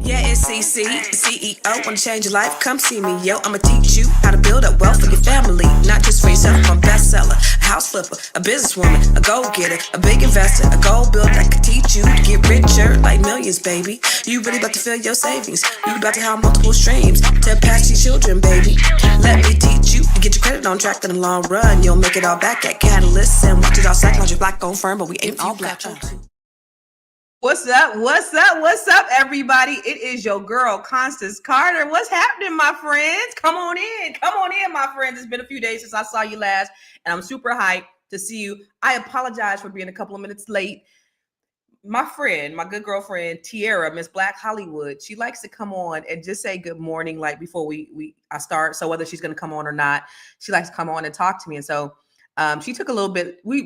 Yeah, it's CC, CEO. Wanna change your life? Come see me, yo. I'ma teach you how to build up wealth for your family, not just for yourself. I'm a bestseller, a house flipper, a businesswoman, a go-getter, a big investor, a goal builder that could teach you to get richer like millions, baby. You really about to fill your savings. You about to have multiple streams to pass your children, baby. Let me teach you to get your credit on track in the long run. You'll make it all back at Catalyst and watch it all psychology black-owned firm, but we ain't all black. What's up? What's up? What's up, everybody? It is your girl, Constance Carter. What's happening, my friends? Come on in. Come on in, my friends. It's been a few days since I saw you last, and I'm super hyped to see you. I apologize for being a couple of minutes late. My friend, my good girlfriend, Tiara, Miss Black Hollywood, she likes to come on and just say good morning, like before I start. So whether she's going to come on or not, she likes to come on and talk to me. And so she took a little bit. We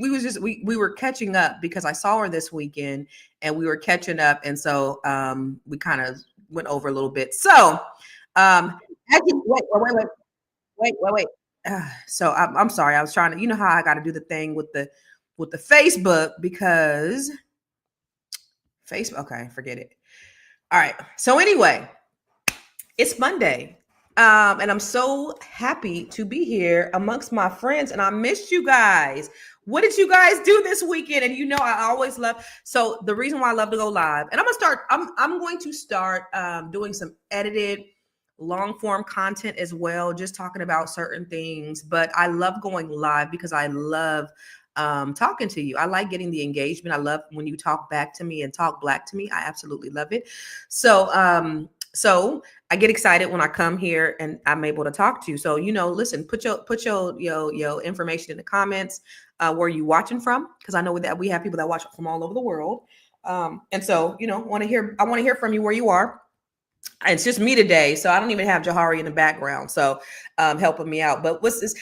were catching up because I saw her this weekend and we were catching up. And so we kind of went over a little bit. So wait. So I'm sorry. I was trying to, you know how I got to do the thing with the Facebook because Facebook. Okay, forget it. All right. So anyway, it's Monday. And I'm so happy to be here amongst my friends, and I missed you guys. What did you guys do this weekend? And you know, I always love. So the reason why I love to go live, and I'm going to start doing some edited long form content as well, just talking about certain things. But I love going live because I love talking to you. I like getting the engagement. I love when you talk back to me and talk black to me. I absolutely love it. So I get excited when I come here and I'm able to talk to you. So, you know, listen, put your information in the comments where you watching from, because I know that we have people that watch from all over the world. And so, you know, I want to hear from you where you are. It's just me today, so I don't even have Jahari in the background, so helping me out. But what's this?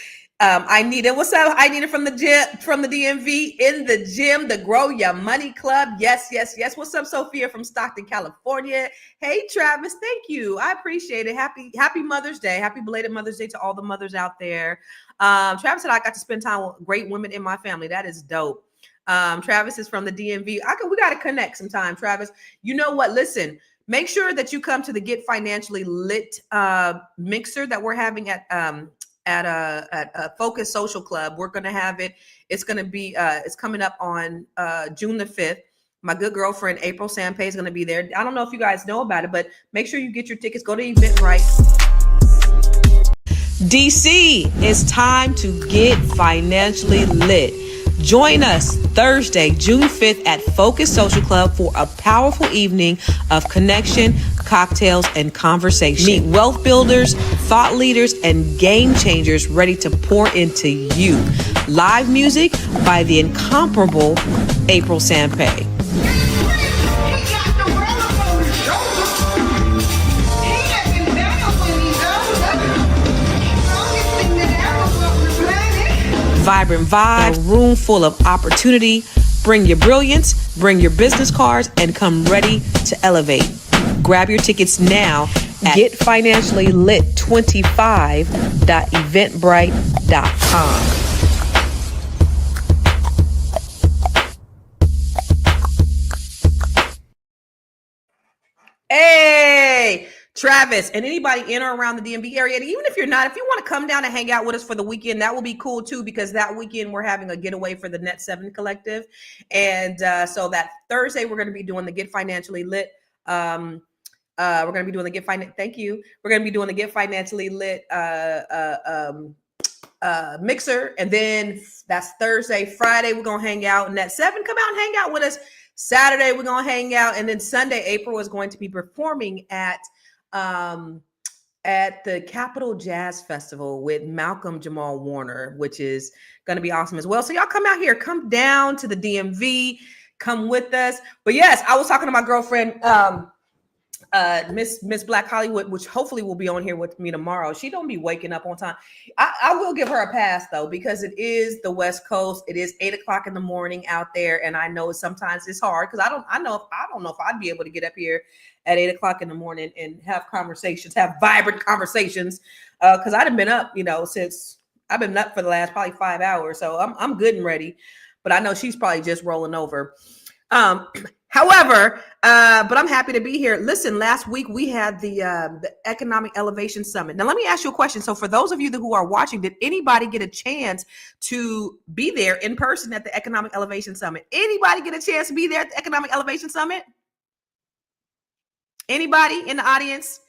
I need it. What's up? I need it from the gym, from the DMV, in the gym, the Grow Your Money Club. Yes. What's up, Sophia from Stockton, California? Hey, Travis, thank you. I appreciate it. Happy Mother's Day. Happy belated Mother's Day to all the mothers out there. Travis said I got to spend time with great women in my family. That is dope. Travis is from the DMV. We got to connect sometime, Travis. You know what? Listen. Make sure that you come to the Get Financially Lit mixer that we're having at a Focus Social Club. We're going to have it. It's going to be it's coming up on June the 5th. My good girlfriend April Sampay is going to be there. I don't know if you guys know about it, but make sure you get your tickets. Go to Eventbrite. DC, it's time to get financially lit. Join us Thursday, June 5th at Focus Social Club for a powerful evening of connection, cocktails, and conversation. Meet wealth builders, thought leaders, and game changers ready to pour into you. Live music by the incomparable April Sampay. Vibrant vibe, a room full of opportunity. Bring your brilliance, bring your business cards, and come ready to elevate. Grab your tickets now at getfinanciallylit25.eventbrite.com. Hey, Travis, and anybody in or around the DMV area, and even if you're not, if you want to come down and hang out with us for the weekend, that will be cool too, because that weekend we're having a getaway for the Net 7 Collective. And so that Thursday, we're going to be doing the Get Financially Lit. We're going to be doing the Thank you. We're going to be doing the Get Financially Lit mixer. And then that's Thursday. Friday, we're going to hang out. Net 7, come out and hang out with us. Saturday, we're going to hang out. And then Sunday, April is going to be performing at the Capitol Jazz Festival with Malcolm Jamal Warner, which is going to be awesome as well. So y'all come out here, come down to the DMV, come with us. But yes, I was talking to my girlfriend, Miss Black Hollywood, which hopefully will be on here with me tomorrow. She don't be waking up on time. I will give her a pass though, because it is the West Coast. It is 8:00 in the morning out there, and I know sometimes it's hard because I don't know if I'd be able to get up here at 8:00 in the morning and have vibrant conversations. Because I've been up, since I've been up for the last probably 5 hours, so I'm good and ready. But I know she's probably just rolling over. However, but I'm happy to be here. Listen, last week we had the Economic Elevation Summit. Now, let me ask you a question. So, for those of you who are watching, did anybody get a chance to be there in person at the Economic Elevation Summit? Anybody get a chance to be there at the Economic Elevation Summit? Anybody in the audience?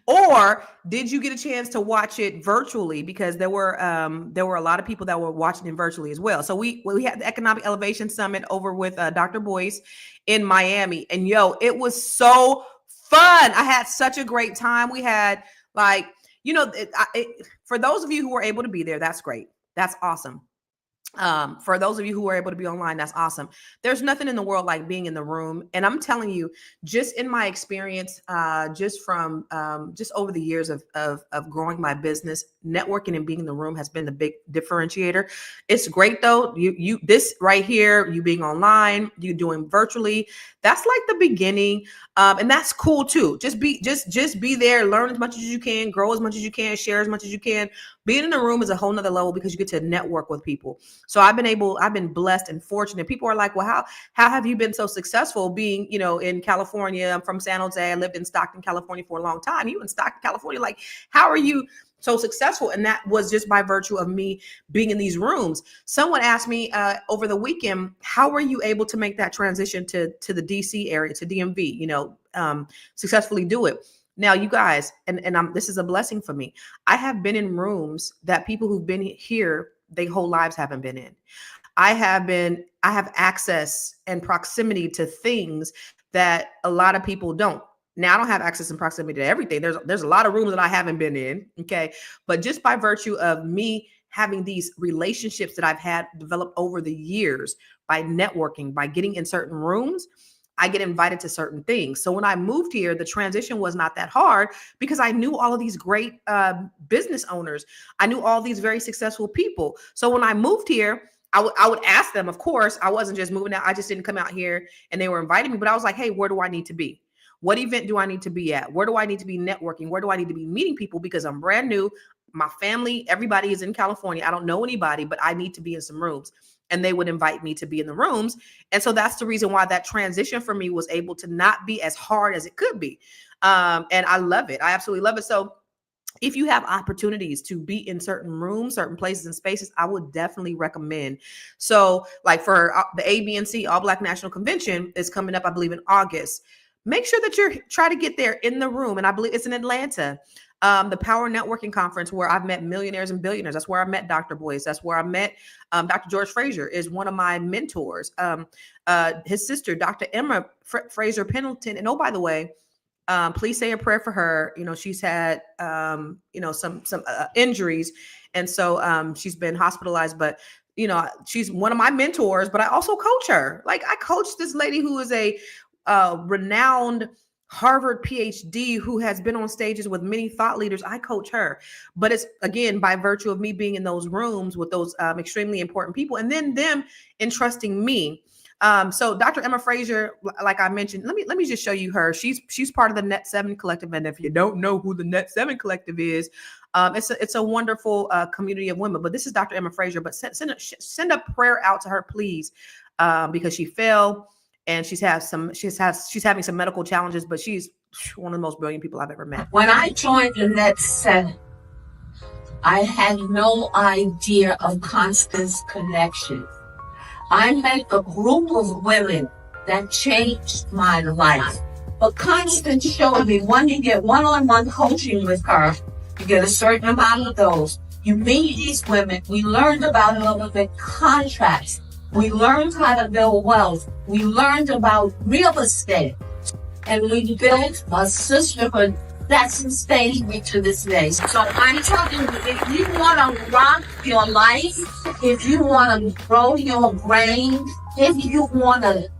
Or did you get a chance to watch it virtually? Because there were a lot of people that were watching it virtually as well. So we had the Economic Elevation Summit over with Dr. Boyce in Miami, and it was so fun. I had such a great time. We had for those of you who were able to be there, that's great. That's awesome. For those of you who were able to be online, that's awesome. There's nothing in the world like being in the room. And I'm telling you, just in my experience, just from just over the years of growing my business, networking and being in the room has been the big differentiator. It's great though. You this right here, you being online, you doing virtually, that's like the beginning. And that's cool too. Just be there, learn as much as you can, grow as much as you can, share as much as you can. Being in the room is a whole nother level because you get to network with people. So I've been blessed and fortunate. People are like, well, how have you been so successful being, in California? I'm from San Jose. I lived in Stockton, California for a long time. You in Stockton, California, like, how are you so successful? And that was just by virtue of me being in these rooms. Someone asked me over the weekend, how were you able to make that transition to the DC area, to DMV, successfully do it? Now, you guys, and this is a blessing for me. I have been in rooms that people who've been here, their whole lives haven't been in. I have access and proximity to things that a lot of people don't. Now, I don't have access and proximity to everything. There's a lot of rooms that I haven't been in. Okay. But just by virtue of me having these relationships that I've had developed over the years by networking, by getting in certain rooms, I get invited to certain things. So when I moved here, the transition was not that hard because I knew all of these great business owners. I knew all these very successful people. So when I moved here, I would ask them, of course, I wasn't just moving out. I just didn't come out here and they were inviting me, but I was like, hey, where do I need to be? What event do I need to be at? Where do I need to be networking? Where do I need to be meeting people? Because I'm brand new. My family, everybody is in California. I don't know anybody, but I need to be in some rooms. And they would invite me to be in the rooms. And so that's the reason why that transition for me was able to not be as hard as it could be. And I love it. I absolutely love it. So if you have opportunities to be in certain rooms, certain places and spaces, I would definitely recommend. So like for the ABNC, All Black National Convention is coming up, I believe in August. Make sure that you're try to get there in the room. And I believe it's in Atlanta. The Power Networking Conference, where I've met millionaires and billionaires. That's where I met Dr. Boyce. That's where I met Dr. George Fraser is one of my mentors. His sister, Dr. Emma Fraser Pendleton. And oh, by the way, please say a prayer for her. She's had, some injuries. And so she's been hospitalized, but she's one of my mentors, but I also coach her. Like I coach this lady who is a renowned Harvard PhD who has been on stages with many thought leaders. I coach her, but it's again, by virtue of me being in those rooms with those extremely important people and then them entrusting me. So Dr. Emma Fraser, like I mentioned, let me just show you her. She's part of the Net 7 Collective. And if you don't know who the Net 7 Collective is, it's a wonderful community of women, but this is Dr. Emma Fraser, but send a prayer out to her, please, because she fell. And she's having some medical challenges, but she's one of the most brilliant people I've ever met. When I joined the Net 7, I had no idea of Constance connection. I met a group of women that changed my life. But Constance showed me when you get one-on-one coaching with her, you get a certain amount of those. You meet these women. We learned about government contracts. We learned how to build wealth. We learned about real estate. And we built a sisterhood that sustains me to this day. So I'm telling you, if you want to rock your life, if you want to grow your brain, if you want to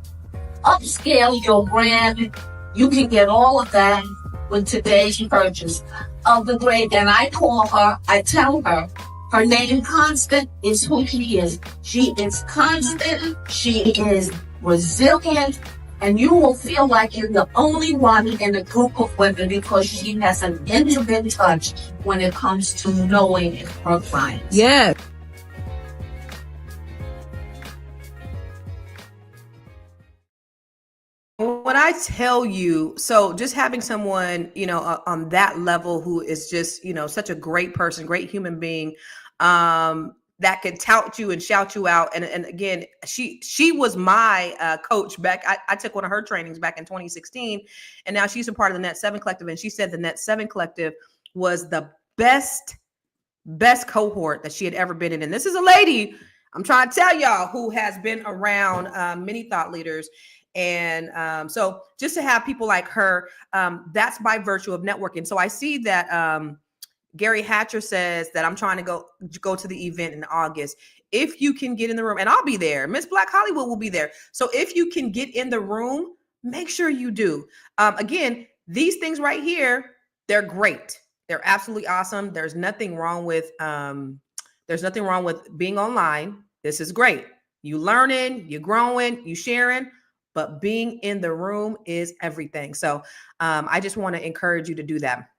upscale your brand, you can get all of that with today's purchase of the great. And I tell her, her name Constant is who she is. She is constant. She is resilient. And you will feel like you're the only one in a group of women because she has an intimate touch when it comes to knowing her clients. Yeah. I tell you, so just having someone, on that level who is just, such a great person, great human being, that could tout you and shout you out. And again, she was my coach back. I took one of her trainings back in 2016, and now she's a part of the Net 7 Collective. And she said the Net 7 Collective was the best cohort that she had ever been in. And this is a lady, I'm trying to tell y'all, who has been around many thought leaders. And so just to have people like her, that's by virtue of networking. So I see that Gary Hatcher says that I'm trying to go to the event in August. If you can get in the room, and I'll be there, Miss Black Hollywood will be there. So if you can get in the room, make sure you do. Again, these things right here, they're great. They're absolutely awesome. There's nothing wrong with being online. This is great. You learning, you growing, you sharing, but being in the room is everything. So I just want to encourage you to do that.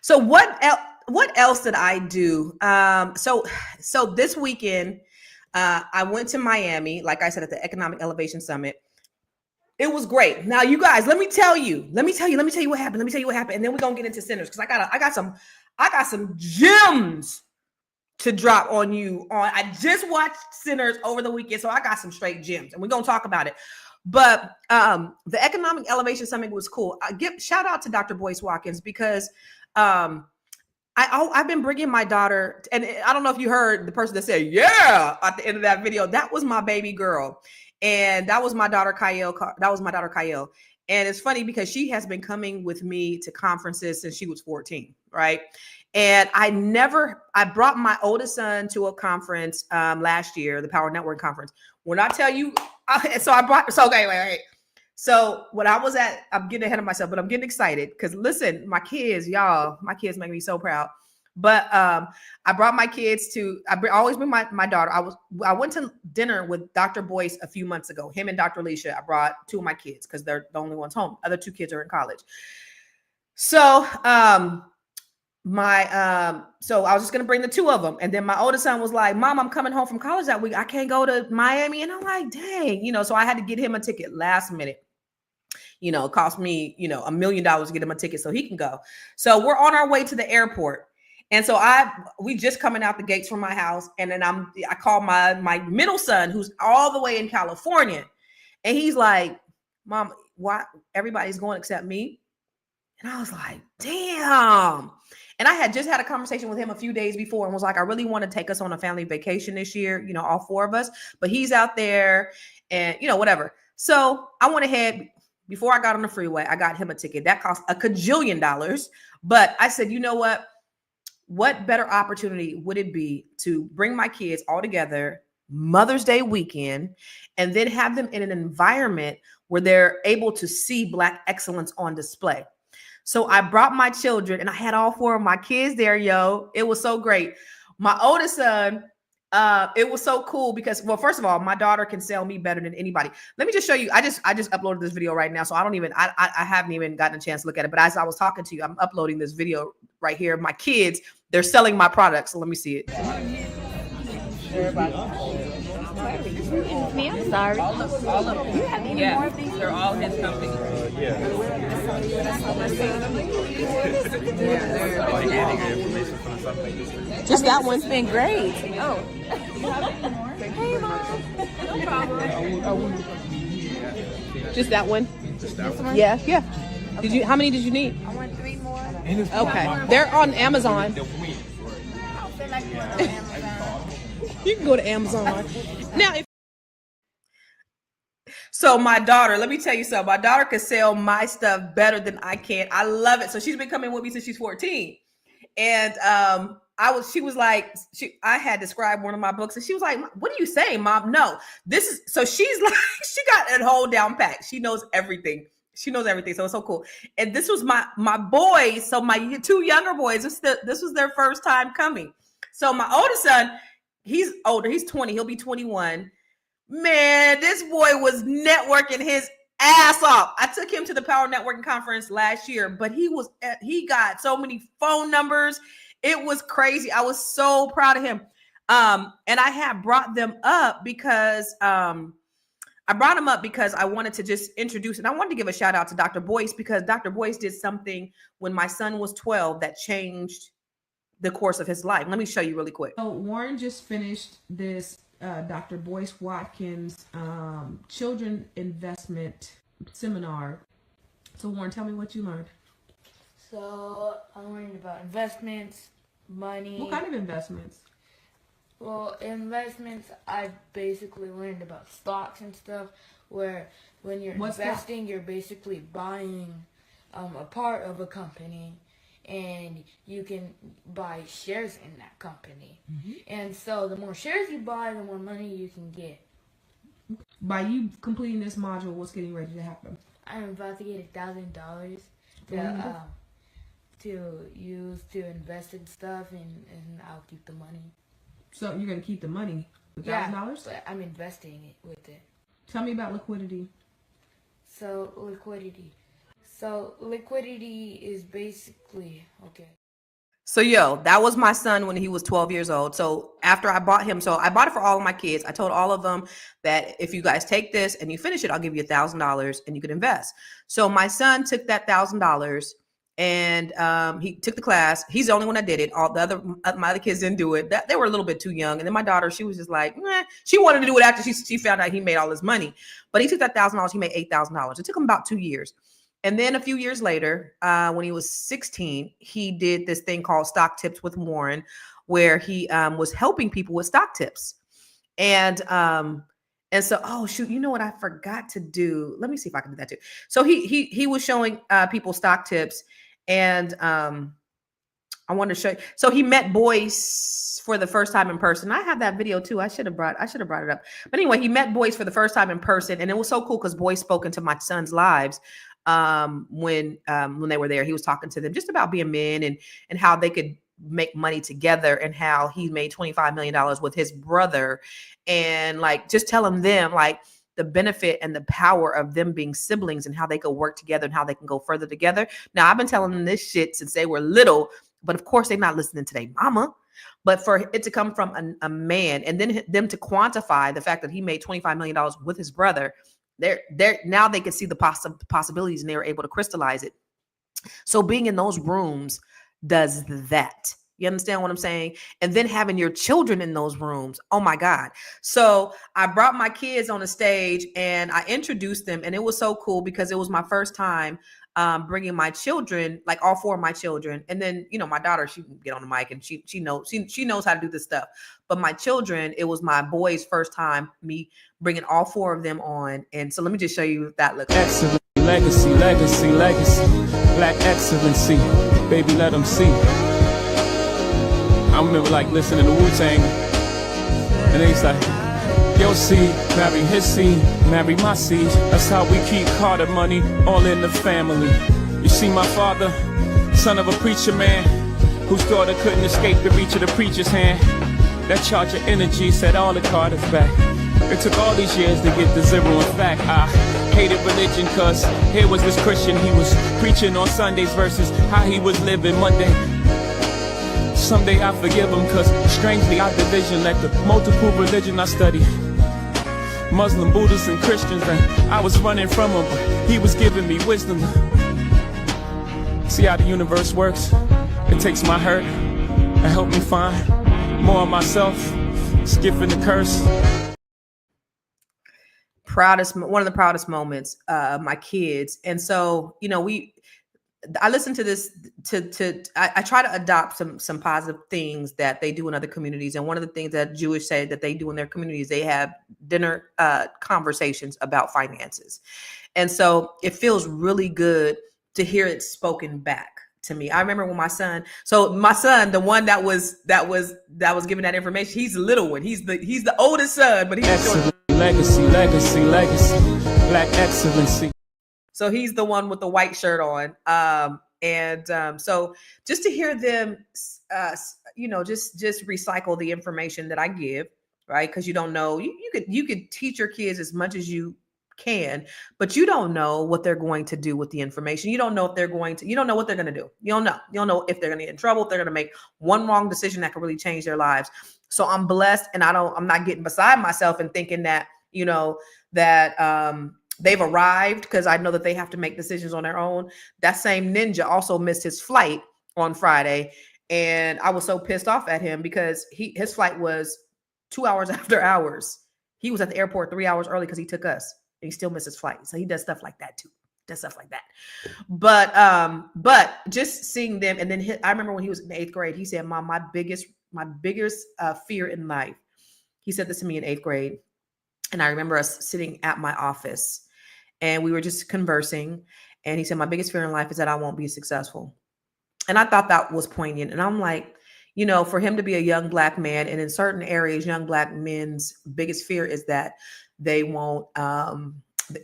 So what else did I do? So this weekend, I went to Miami, like I said, at the Economic Elevation Summit. It was great. Now, you guys, let me tell you what happened. And then we're going to get into sinners, because I got some gems to drop on you. I just watched Sinners over the weekend, so I got some straight gems, and we're going to talk about it. But the Economic Elevation Summit was cool. I give shout out to Dr. Boyce Watkins, because I've been bringing my daughter, and I don't know if you heard the person that said, yeah, at the end of that video. That was my baby girl. And that was my daughter, Kyle. And it's funny because she has been coming with me to conferences since she was 14, right? And I brought my oldest son to a conference last year, the Power Network Conference. When I tell you, wait. So when I was I'm getting ahead of myself, but I'm getting excited because listen, my kids make me so proud. But I brought my kids I always bring my daughter. I went to dinner with Dr. Boyce a few months ago. Him and Dr. Alicia. I brought two of my kids because they're the only ones home. Other two kids are in college. So so I was just gonna bring the two of them, and then my oldest son was like, "Mom, I'm coming home from college that week. I can't go to Miami." And I'm like, "Dang," so I had to get him a ticket last minute. It cost me, $1 million to get him a ticket so he can go. So we're on our way to the airport. And so we just coming out the gates from my house. And then I call my middle son, who's all the way in California. And he's like, "Mom, why everybody's going except me?" And I was like, damn. And I had just had a conversation with him a few days before and was like, I really want to take us on a family vacation this year, all four of us, but he's out there and, whatever. So I went ahead. Before I got on the freeway, I got him a ticket. That cost a cajillion dollars. But I said, you know what? What better opportunity would it be to bring my kids all together Mother's Day weekend and then have them in an environment where they're able to see Black excellence on display? So I brought my children and I had all four of my kids there, yo. It was so great. My oldest son, it was so cool because, well, first of all, my daughter can sell me better than anybody. Let me just show you. I just uploaded this video right now, so I haven't even gotten a chance to look at it. But as I was talking to you, I'm uploading this video right here. My kids, they're selling my products. So let me see it. Me, I'm sorry. All of You have any yeah, more of these? they're all his company. Just that one. It's been great. Oh. Hey, Mom. No problem. Just that one. This one? Yeah. Okay. How many did you need? I want 3 more. Okay. They're on Amazon. I don't feel like going on Amazon. You can go to Amazon. Now, so my daughter, let me tell you something. My daughter can sell my stuff better than I can. I love it. So she's been coming with me since she's 14. And she was like, I had described one of my books and she was like, "What are you saying, Mom?" No, so she's like, she got a whole down pat. She knows everything. So it's so cool. And this was my boys. So my 2 younger boys, this was their first time coming. So my oldest son, he's older. He's 20. He'll be 21. Man, this boy was networking his ass off. I took him to the Power Networking Conference last year, but he got so many phone numbers. It was crazy. I was so proud of him. And I had brought them up because I I brought him up because I wanted to just introduce, and I wanted to give a shout out to Dr. Boyce, because Dr. Boyce did something when my son was 12 that changed the course of his life. Let me show you really quick. So Warren just finished this Dr. Boyce Watkins children investment seminar. So Warren, tell me what you learned. So I learned about investments, money. What kind of investments? Well, investments, I basically learned about stocks and stuff, where when you're investing, you're basically buying a part of a company, and you can buy shares in that company. Mm-hmm. And so the more shares you buy, the more money you can get. By you completing this module, what's getting ready to happen? I'm about to get $1,000 to use to invest in stuff, and I'll keep the money. So you're going to keep the money, $1,000? Yeah, but I'm investing it with it. Tell me about liquidity. So liquidity is basically, okay. So that was my son when he was 12 years old. So after I bought him, so I bought it for all of my kids. I told all of them that if you guys take this and you finish it, I'll give you $1,000 and you can invest. So my son took that $1,000 and he took the class. He's the only one that did it. All the my other kids didn't do it. They were a little bit too young. And then my daughter, she was just like, meh. She wanted to do it after she found out he made all his money. But he took that $1,000. He made $8,000. It took him about 2 years. And then a few years later, when he was 16, he did this thing called Stock Tips with Warren, where he was helping people with stock tips. And so, oh shoot, you know what I forgot to do? Let me see if I can do that too. So he was showing people stock tips, and I wanted to show you. So he met Boyce for the first time in person. I have that video too. I should have brought it up. But anyway, he met Boyce for the first time in person, and it was so cool because Boyce spoke into my son's lives when they were there. He was talking to them just about being men and how they could make money together, and how he made $25 million with his brother, and like just telling them like the benefit and the power of them being siblings and how they could work together and how they can go further together. Now, I've been telling them this shit since they were little, but of course they're not listening to their mama. But for it to come from a man, and then them to quantify the fact that he made $25 million with his brother, they're now they can see the possibilities, and they were able to crystallize it. So being in those rooms does that. You understand what I'm saying? And then having your children in those rooms. Oh my God. So I brought my kids on the stage and I introduced them, and it was so cool because it was my first time bringing my children, like all four of my children. And then, my daughter, she can get on the mic and she knows how to do this stuff. But my children, it was my boys' first time, me bringing all four of them on. And so let me just show you what that looks like. Excellent. Legacy. Black excellency. Baby, let them see. I remember like listening to Wu-Tang, and they was like, your seed, marry his seed, marry my seed. That's how we keep Carter money all in the family. You see my father, son of a preacher man, whose daughter couldn't escape the reach of the preacher's hand. That charge of energy set all the Carters back. It took all these years to get to zero. In fact, I hated religion, cause here was this Christian, he was preaching on Sundays versus how he was living Monday. Someday I forgive him, cause strangely our division led to multiple religion I studied. Muslim, Buddhists, and Christians, and I was running from him, but he was giving me wisdom. See how the universe works? It takes my hurt and help me find more of myself, skipping the curse. One of the proudest moments of my kids. And so, I listen to this I try to adopt some positive things that they do in other communities. And one of the things that Jewish say that they do in their communities, they have dinner conversations about finances. And so it feels really good to hear it spoken back to me. I remember when my son, the one that was giving that information, he's the little one. He's the oldest son, but he's legacy, black excellency. So he's the one with the white shirt on. So just to hear them, just recycle the information that I give, right? Because you don't know, you could teach your kids as much as you can, but you don't know what they're going to do with the information. You don't know if you don't know what they're going to do. You don't know if they're going to get in trouble, if they're going to make one wrong decision that could really change their lives. So I'm blessed, and I'm not getting beside myself and thinking that, that they've arrived, because I know that they have to make decisions on their own. That same ninja also missed his flight on Friday, and I was so pissed off at him because his flight was 2 hours after ours. He was at the airport 3 hours early because he took us, and he still missed his flight. So he does stuff like that too. Does stuff like that. But just seeing them, and then I remember when he was in 8th grade, he said, "Mom, my biggest fear in life." He said this to me in 8th grade, and I remember us sitting at my office, and we were just conversing, and he said, "My biggest fear in life is that I won't be successful." And I thought that was poignant. And I'm like, for him to be a young Black man, and in certain areas, young Black men's biggest fear is that they won't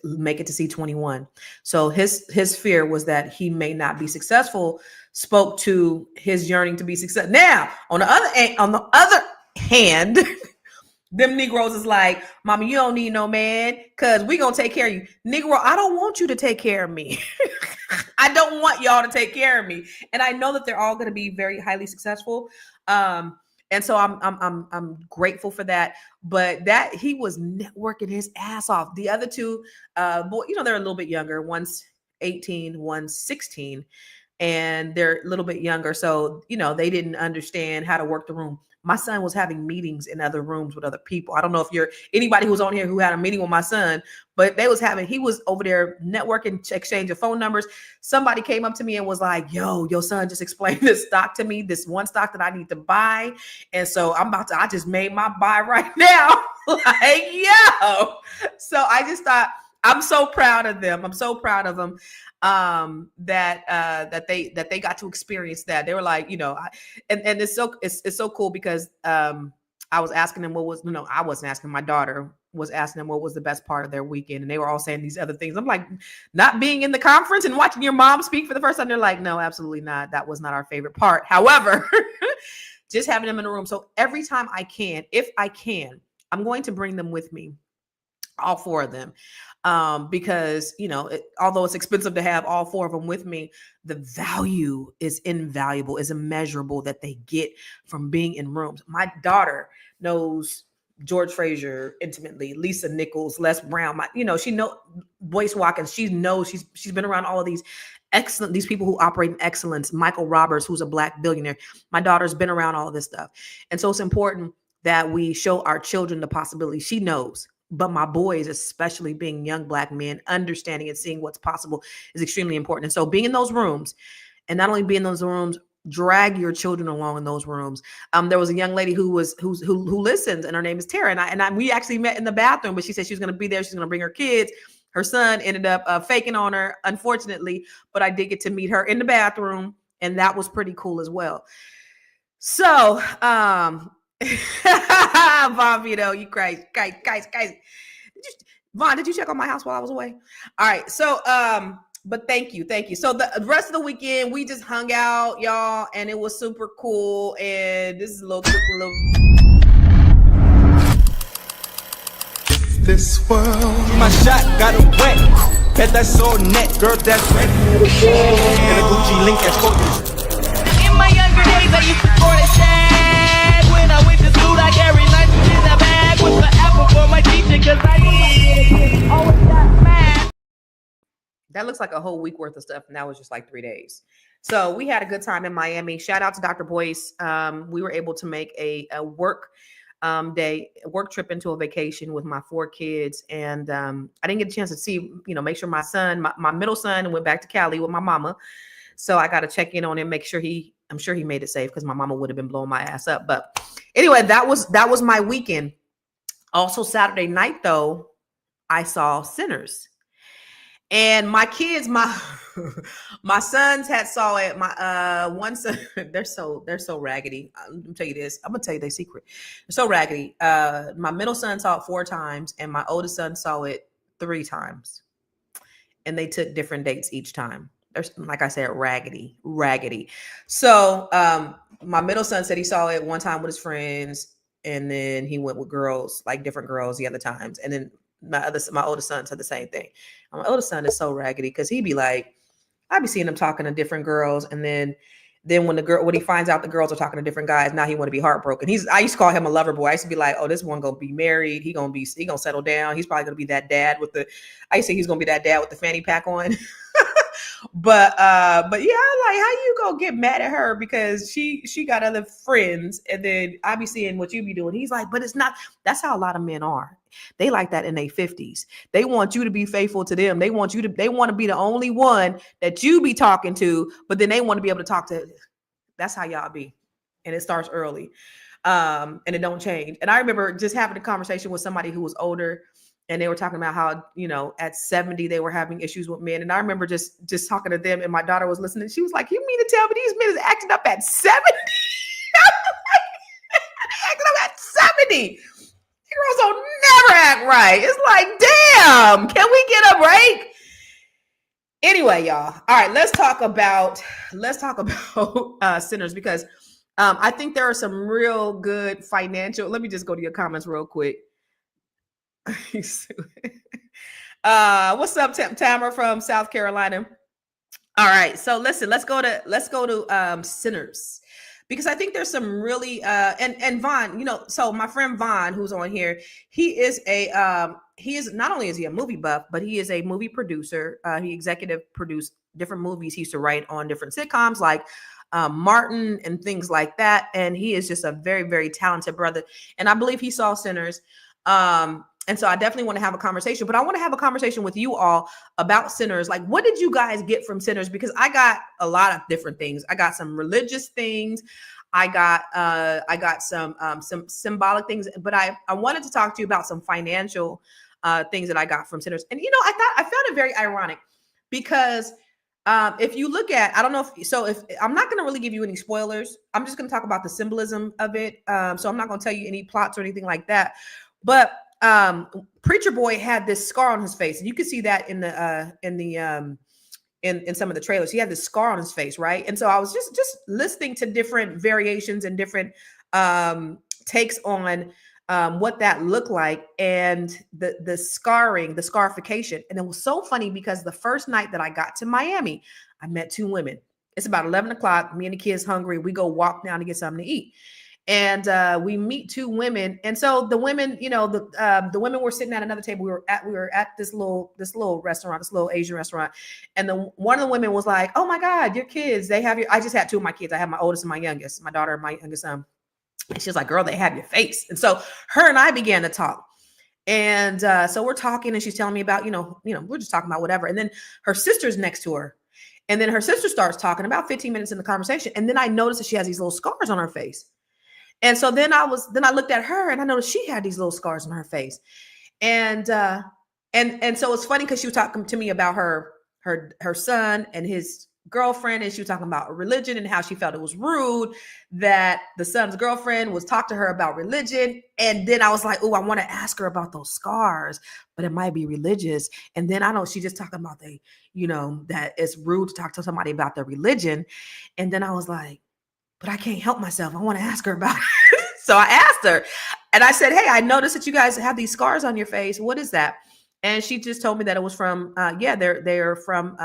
make it to C21. So his fear was that he may not be successful, spoke to his yearning to be successful. Now, on the other hand, them Negroes is like, "Mama, you don't need no man, because we gonna take care of you." Negro, I don't want you to take care of me. I don't want y'all to take care of me. And I know that they're all going to be very highly successful. And so I'm grateful for that. But that he was networking his ass off. The other two, boy, they're a little bit younger. One's 18, one's 16, and they're a little bit younger. So, they didn't understand how to work the room. My son was having meetings in other rooms with other people. I don't know if you're anybody who's on here who had a meeting with my son, but he was over there networking, exchange of phone numbers. Somebody came up to me and was like, "Yo, your son just explained this stock to me, this one stock that I need to buy. And so I just made my buy right now." Like, yo. So I just thought, I'm so proud of them. I'm so proud of them. That they got to experience that. They were like, and it's so cool because I was asking them I wasn't asking, my daughter was asking them what was the best part of their weekend, and they were all saying these other things. I'm like, not being in the conference and watching your mom speak for the first time. They're like, "No, absolutely not. That was not our favorite part." However, just having them in a room. So every time if I can, I'm going to bring them with me, all 4 of them. Because, although it's expensive to have all 4 of them with me, the value is invaluable, is immeasurable that they get from being in rooms. My daughter knows George Fraser intimately, Lisa Nichols, Les Brown, she knows Boyce Watkins. She knows she's been around all of these people who operate in excellence. Michael Roberts, who's a Black billionaire. My daughter's been around all of this stuff. And so it's important that we show our children the possibility. She knows. But my boys, especially being young Black men, understanding and seeing what's possible is extremely important. And so being in those rooms, and not only being in those rooms, drag your children along in those rooms. There was a young lady who listens, and her name is Tara. And we actually met in the bathroom, but she said she was going to be there. She's going to bring her kids. Her son ended up faking on her, unfortunately, but I did get to meet her in the bathroom, and that was pretty cool as well. So, Von Vito, you guys. Vaughn, did you check on my house while I was away? All right. So, but thank you. So the rest of the weekend, we just hung out, y'all, and it was super cool. And this is a little quick This world. My shot got a wet. Bet that's all net, girl. That's wet. And a Gucci link that's for you. In my younger days, I used to sport a shag. When I went to school, I carried lunches in a bag with the apple for my teacher, cause I knew always got mad. That looks like a whole week worth of stuff, and that was just like 3 days. So we had a good time in Miami. Shout out to Dr. Boyce. We were able to make a work trip into a vacation with my 4 kids, and I didn't get a chance to see, make sure my son, my middle son, went back to Cali with my mama. So I got to check in on him, make sure I'm sure he made it safe, because my mama would have been blowing my ass up. But anyway, that was my weekend. Also Saturday night though, I saw Sinners. And my kids, my sons had saw it. My one son, they're so raggedy. Let me tell you this. I'm gonna tell you their secret. They're so raggedy. My middle son saw it 4 times, and my oldest son saw it 3 times. And they took different dates each time. They're, like I said, raggedy. So my middle son said he saw it one time with his friends, and then he went with girls, like different girls, the other times, and then my oldest son said the same thing. My oldest son is so raggedy because I'd be seeing him talking to different girls, and then then when he finds out the girls are talking to different guys, now he want to be heartbroken. I used to call him a lover boy. I used to be like, oh, this one gonna be married. He gonna settle down. He's probably gonna be that dad with the. I used to say he's gonna be that dad with the fanny pack on. but yeah, like, how you gonna get mad at her because she got other friends, and then I be seeing what you be doing. He's like, but it's not. That's how a lot of men are. They like that in their 50s. They want you to be faithful to them. They want to be the only one that you be talking to, but then they want to be able to talk to. That's how y'all be. And it starts early. And it don't change. And I remember just having a conversation with somebody who was older, and they were talking about how, at 70, they were having issues with men. And I remember just talking to them, and my daughter was listening. She was like, you mean to tell me these men is acting up at 70? Acting up at 70. Girls don't never act right. It's like, damn, can we get a break? Anyway, y'all. All right, let's talk about sinners, because I think there are some real good financial. Let me just go to your comments real quick. What's up, Tamara from South Carolina? All right, so listen, let's go to sinners, because I think there's some really and Vaughn, so my friend Vaughn, who's on here, he is not only is he a movie buff, but he is a movie producer. He executive produced different movies. He used to write on different sitcoms like Martin and things like that. And he is just a very, very talented brother. And I believe he saw Sinners. And so I definitely want to have a conversation, but I want to have a conversation with you all about Sinners. Like, what did you guys get from Sinners? Because I got a lot of different things. I got some religious things. I got some symbolic things, but I wanted to talk to you about some financial things that I got from Sinners. And, I found it very ironic, because if you look at, I don't know if I'm not going to really give you any spoilers. I'm just going to talk about the symbolism of it. So I'm not going to tell you any plots or anything like that. But Preacher Boy had this scar on his face, and you can see that in some of the trailers. He had this scar on his face, right? And so I was just listening to different variations and different takes on what that looked like, and the scarification. And it was so funny, because the first night that I got to Miami, I met two women. It's about 11 o'clock. Me and the kids hungry. We go walk down to get something to eat. And we meet two women. And so the women, the women were sitting at another table. We were at this little restaurant, this little Asian restaurant. And one of the women was like, oh my God, your kids, I just had two of my kids. I have my oldest and my youngest, my daughter and my youngest son. And she was like, girl, they have your face. And so her and I began to talk. And so we're talking, and she's telling me about, we're just talking about whatever. And then her sister's next to her. And then her sister starts talking about 15 minutes in the conversation. And then I noticed that she has these little scars on her face. And so then I looked at her, and I noticed she had these little scars on her face. And so it's funny, because she was talking to me about her son and his girlfriend, and she was talking about religion and how she felt it was rude that the son's girlfriend was talking to her about religion. And then I was like, oh, I want to ask her about those scars, but it might be religious. And then I know she just talking about that it's rude to talk to somebody about their religion. And then I was like, but I can't help myself. I want to ask her about it. So I asked her, and I said, hey, I noticed that you guys have these scars on your face. What is that? And she just told me that it was from, they're from,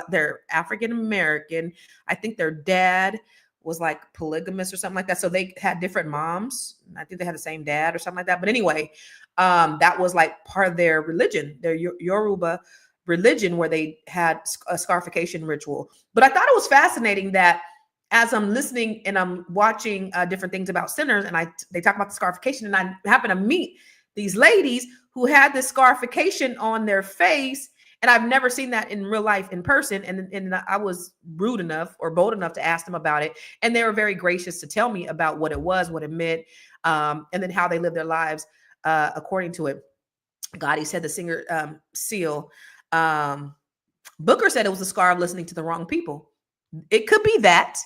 they're African American. I think their dad was like polygamous or something like that. So they had different moms. I think they had the same dad or something like that. But anyway, that was like part of their religion, their Yoruba religion, where they had a scarification ritual. But I thought it was fascinating that, as I'm listening and I'm watching different things about Sinners, and they talk about the scarification, and I happen to meet these ladies who had this scarification on their face, and I've never seen that in real life in person. And I was rude enough or bold enough to ask them about it, and they were very gracious to tell me about what it was, what it meant, and then how they live their lives according to it. Gotti said, the singer Seal. Booker said it was a scar of listening to the wrong people. It could be that.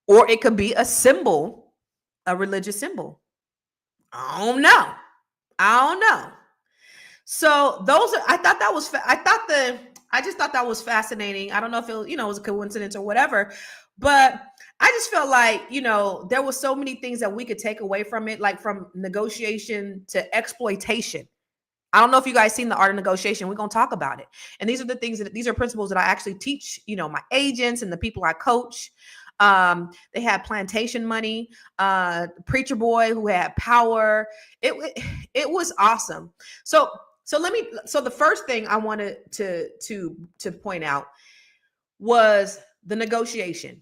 Or it could be a symbol, a religious symbol. I don't know. So I just thought that was fascinating. I don't know if it was a coincidence or whatever, but I just felt like, there was so many things that we could take away from it, like from negotiation to exploitation. I don't know if you guys seen The Art of Negotiation. We're going to talk about it. And these are the things these are principles that I actually teach, my agents and the people I coach. They had plantation money, preacher boy who had power. It was awesome. So the first thing I wanted to point out was the negotiation,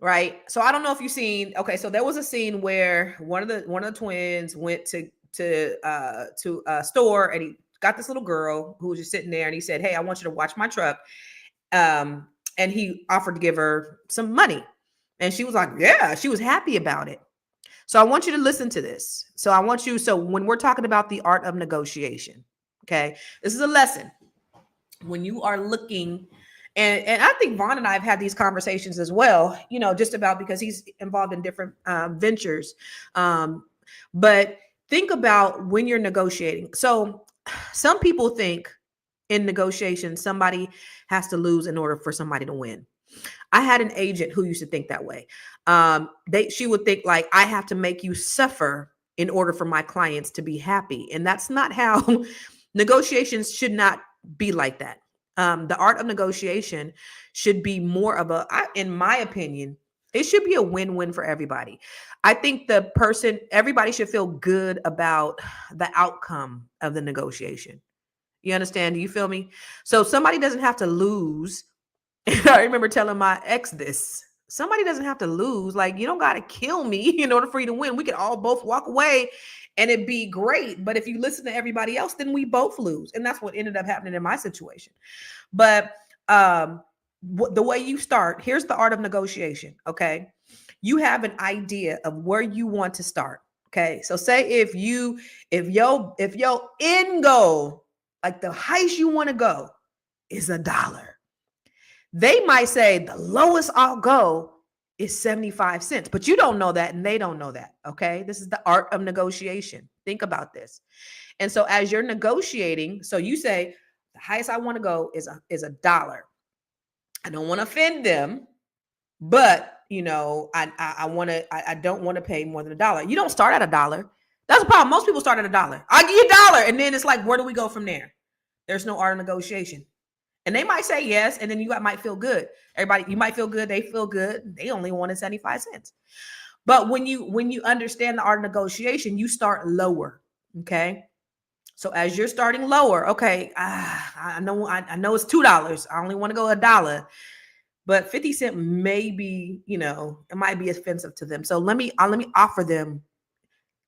right? So I don't know if you've seen, okay, so there was a scene where one of the twins went to a store, and he got this little girl who was just sitting there, and he said, "Hey, I want you to watch my truck." And he offered to give her some money, and she was like, yeah, she was happy about it. So I want you to listen to this. So when we're talking about the art of negotiation, okay, this is a lesson. When you are looking, and I think Vaughn and I have had these conversations as well, just about, because he's involved in different ventures. But think about when you're negotiating. So some people think in negotiation, somebody has to lose in order for somebody to win. I had an agent who used to think that way. She would think like, I have to make you suffer in order for my clients to be happy. And that's not how negotiations should not be like that. The art of negotiation should be more of in my opinion, it should be a win-win for everybody. I think everybody should feel good about the outcome of the negotiation. You understand? Do you feel me? So somebody doesn't have to lose. I remember telling my ex this. Somebody doesn't have to lose. Like, you don't got to kill me in order for you to win. We could all both walk away and it'd be great. But if you listen to everybody else, then we both lose. And that's what ended up happening in my situation. But the way you start, here's the art of negotiation. Okay. You have an idea of where you want to start. Okay. So say if your end goal, like the highest you want to go, is $1. They might say the lowest I'll go is 75 cents, but you don't know that and they don't know that. Okay. This is the art of negotiation. Think about this. And so as you're negotiating, so you say the highest I want to go is $1. I don't want to offend them, but I don't want to pay more than $1. You don't start at $1. That's the problem. Most people start at $1. I give you $1. And then it's like, where do we go from there? There's no art of negotiation. And they might say yes, and then you might feel good. Everybody, you might feel good. They feel good. They only wanted 75 cents. But when you understand the art of negotiation, you start lower. Okay. So as you're starting lower, okay, I know it's $2. I only want to go $1, but 50 cents may be, it might be offensive to them. So let me offer them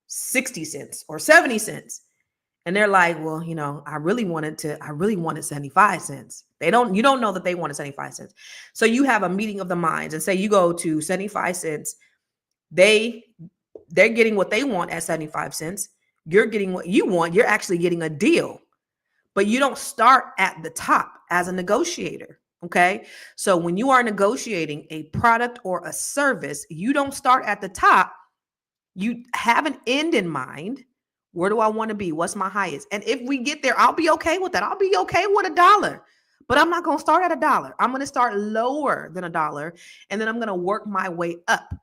60 cents or 70 cents. And they're like, well, I really wanted 75 cents. You don't know that they wanted 75 cents. So you have a meeting of the minds and say you go to 75 cents. They're getting what they want at 75 cents. You're getting what you want. You're actually getting a deal, but you don't start at the top as a negotiator. Okay. So when you are negotiating a product or a service, you don't start at the top. You have an end in mind. Where do I want to be? What's my highest? And if we get there, I'll be okay with that. I'll be okay with $1, but I'm not going to start at $1. I'm going to start lower than $1. And then I'm going to work my way up.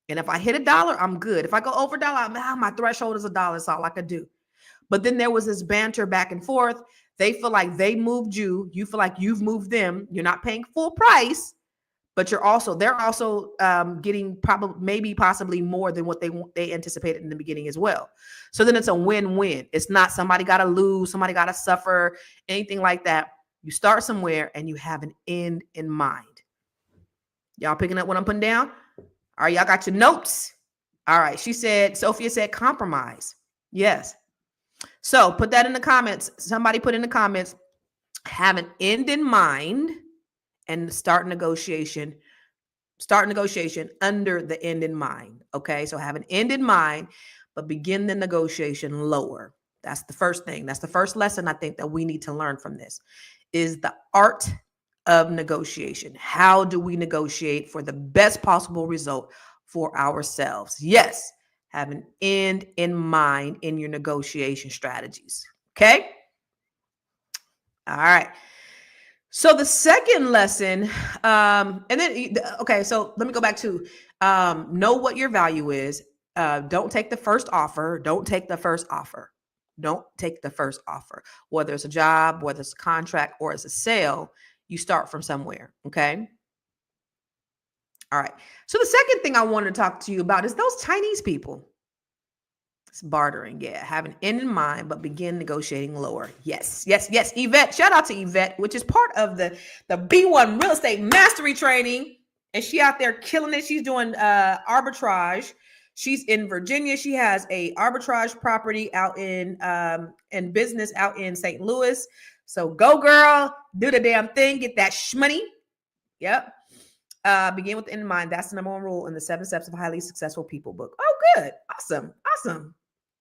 And if I hit $1, I'm good. If I go over $1, my threshold is $1. That's all I could do. But then there was this banter back and forth. They feel like they moved you. You feel like you've moved them. You're not paying full price, but they're also getting possibly more than what they anticipated in the beginning as well. So then it's a win-win. It's not somebody got to lose, somebody got to suffer, anything like that. You start somewhere and you have an end in mind. Y'all picking up what I'm putting down? All right, y'all got your notes? All right, Sophia said compromise. Yes. So put that in the comments. Somebody put in the comments, have an end in mind and start negotiation under the end in mind. Okay. So have an end in mind, but begin the negotiation lower. That's the first thing. That's the first lesson I think that we need to learn from this is the art of negotiation. How do we negotiate for the best possible result for ourselves? Yes. Have an end in mind in your negotiation strategies. Okay. All right. So the second lesson, so let me go back to know what your value is. Don't take the first offer. Don't take the first offer. Don't take the first offer. Whether it's a job, whether it's a contract, or it's a sale, you start from somewhere. Okay. All right. So the second thing I wanted to talk to you about is those Chinese people. It's bartering. Yeah. Have an end in mind, but begin negotiating lower. Yes. Yes. Yes. Yvette. Shout out to Yvette, which is part of the B1 real estate mastery training. And she out there killing it. She's doing arbitrage. She's in Virginia. She has a arbitrage property out in business out in St. Louis. So go girl, do the damn thing, get that shmoney. Yep. Begin with the end in mind. That's the number one rule in the 7 Steps of Highly Successful People book. Oh, good. Awesome. Awesome.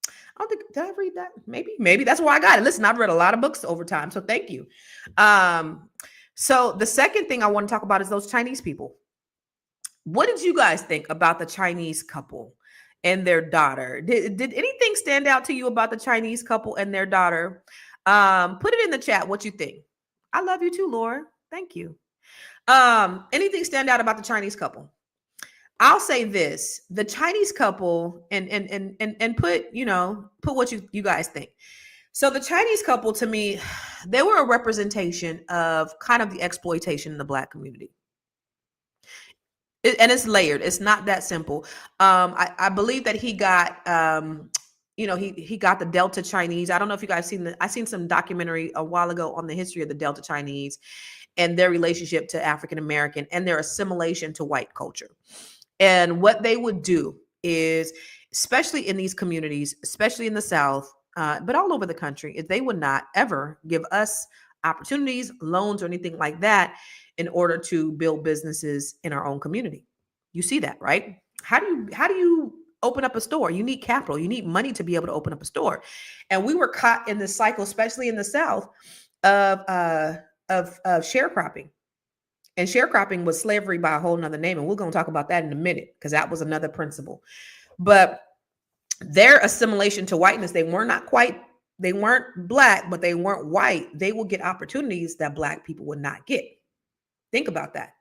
I don't think, did I read that? Maybe that's why I got it. Listen, I've read a lot of books over time. So thank you. So the second thing I want to talk about is those Chinese people. What did you guys think about the Chinese couple and their daughter? Did anything stand out to you about the Chinese couple and their daughter? Put it in the chat what you think. I love you too, Laura. Thank you. Anything stand out about the Chinese couple? I'll say this: the Chinese couple, and put what you guys think. So the Chinese couple, to me, they were a representation of kind of the exploitation in the Black community. And it's layered. It's not that simple. I believe that he got, he got the Delta Chinese. I don't know if you guys I seen some documentary a while ago on the history of the Delta Chinese and their relationship to African American and their assimilation to white culture. And what they would do is, especially in these communities, especially in the South, but all over the country, is they would not ever give us opportunities, loans, or anything like that in order to build businesses in our own community. You see that, right? How do you open up a store? You need capital. You need money to be able to open up a store. And we were caught in this cycle, especially in the South, of sharecropping. And sharecropping was slavery by a whole nother name. And we're going to talk about that in a minute, because that was another principle. But their assimilation to whiteness, they weren't Black, but they weren't white. They would get opportunities that Black people would not get. Think about that.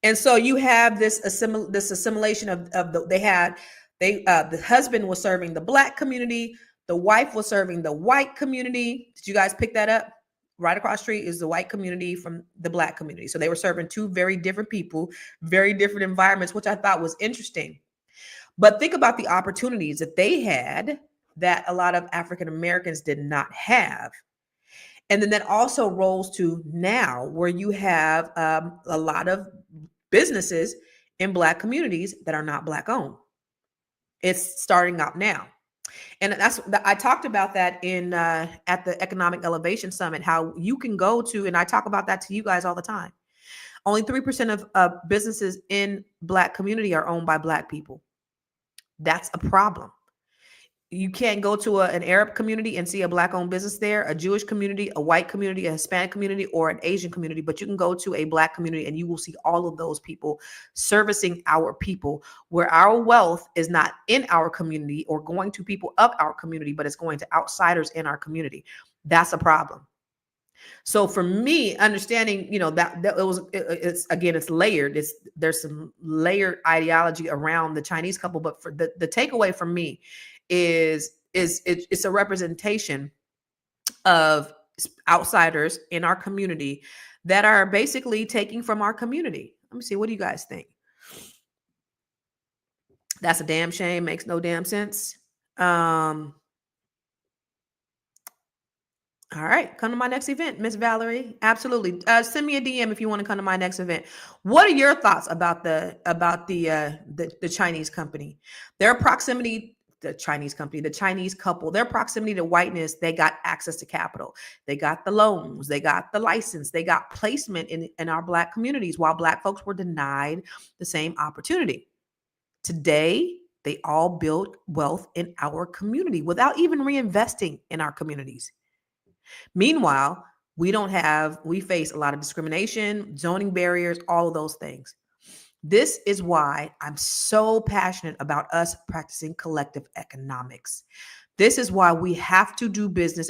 And so you have this assimilation of the husband was serving the Black community. The wife was serving the white community. Did you guys pick that up? Right across the street is the white community from the Black community. So they were serving two very different people, very different environments, which I thought was interesting. But think about the opportunities that they had that a lot of African Americans did not have. And then that also rolls to now, where you have a lot of businesses in Black communities that are not Black owned. It's starting out now. And I talked about that at the Economic Elevation Summit, how you can go to, and I talk about that to you guys all the time. Only 3% of businesses in Black community are owned by Black people. That's a problem. You can't go to an Arab community and see a Black owned business there, a Jewish community, a white community, a Hispanic community, or an Asian community, but you can go to a Black community and you will see all of those people servicing our people, where our wealth is not in our community or going to people of our community, but it's going to outsiders in our community. That's a problem. So for me, understanding, it's layered. There's some layered ideology around the Chinese couple, but for the takeaway for me is it's a representation of outsiders in our community that are basically taking from our community. Let me see. What do you guys think? That's a damn shame. Makes no damn sense. All right. Come to my next event, Miss Valerie. Absolutely. Send me a DM if you want to come to my next event. What are your thoughts about the Chinese company? Their proximity, the Chinese couple, their proximity to whiteness, they got access to capital. They got the loans, they got the license, they got placement in our Black communities, while Black folks were denied the same opportunity. Today, they all build wealth in our community without even reinvesting in our communities. Meanwhile, we face a lot of discrimination, zoning barriers, all of those things. This is why I'm so passionate about us practicing collective economics. This is why we have to do business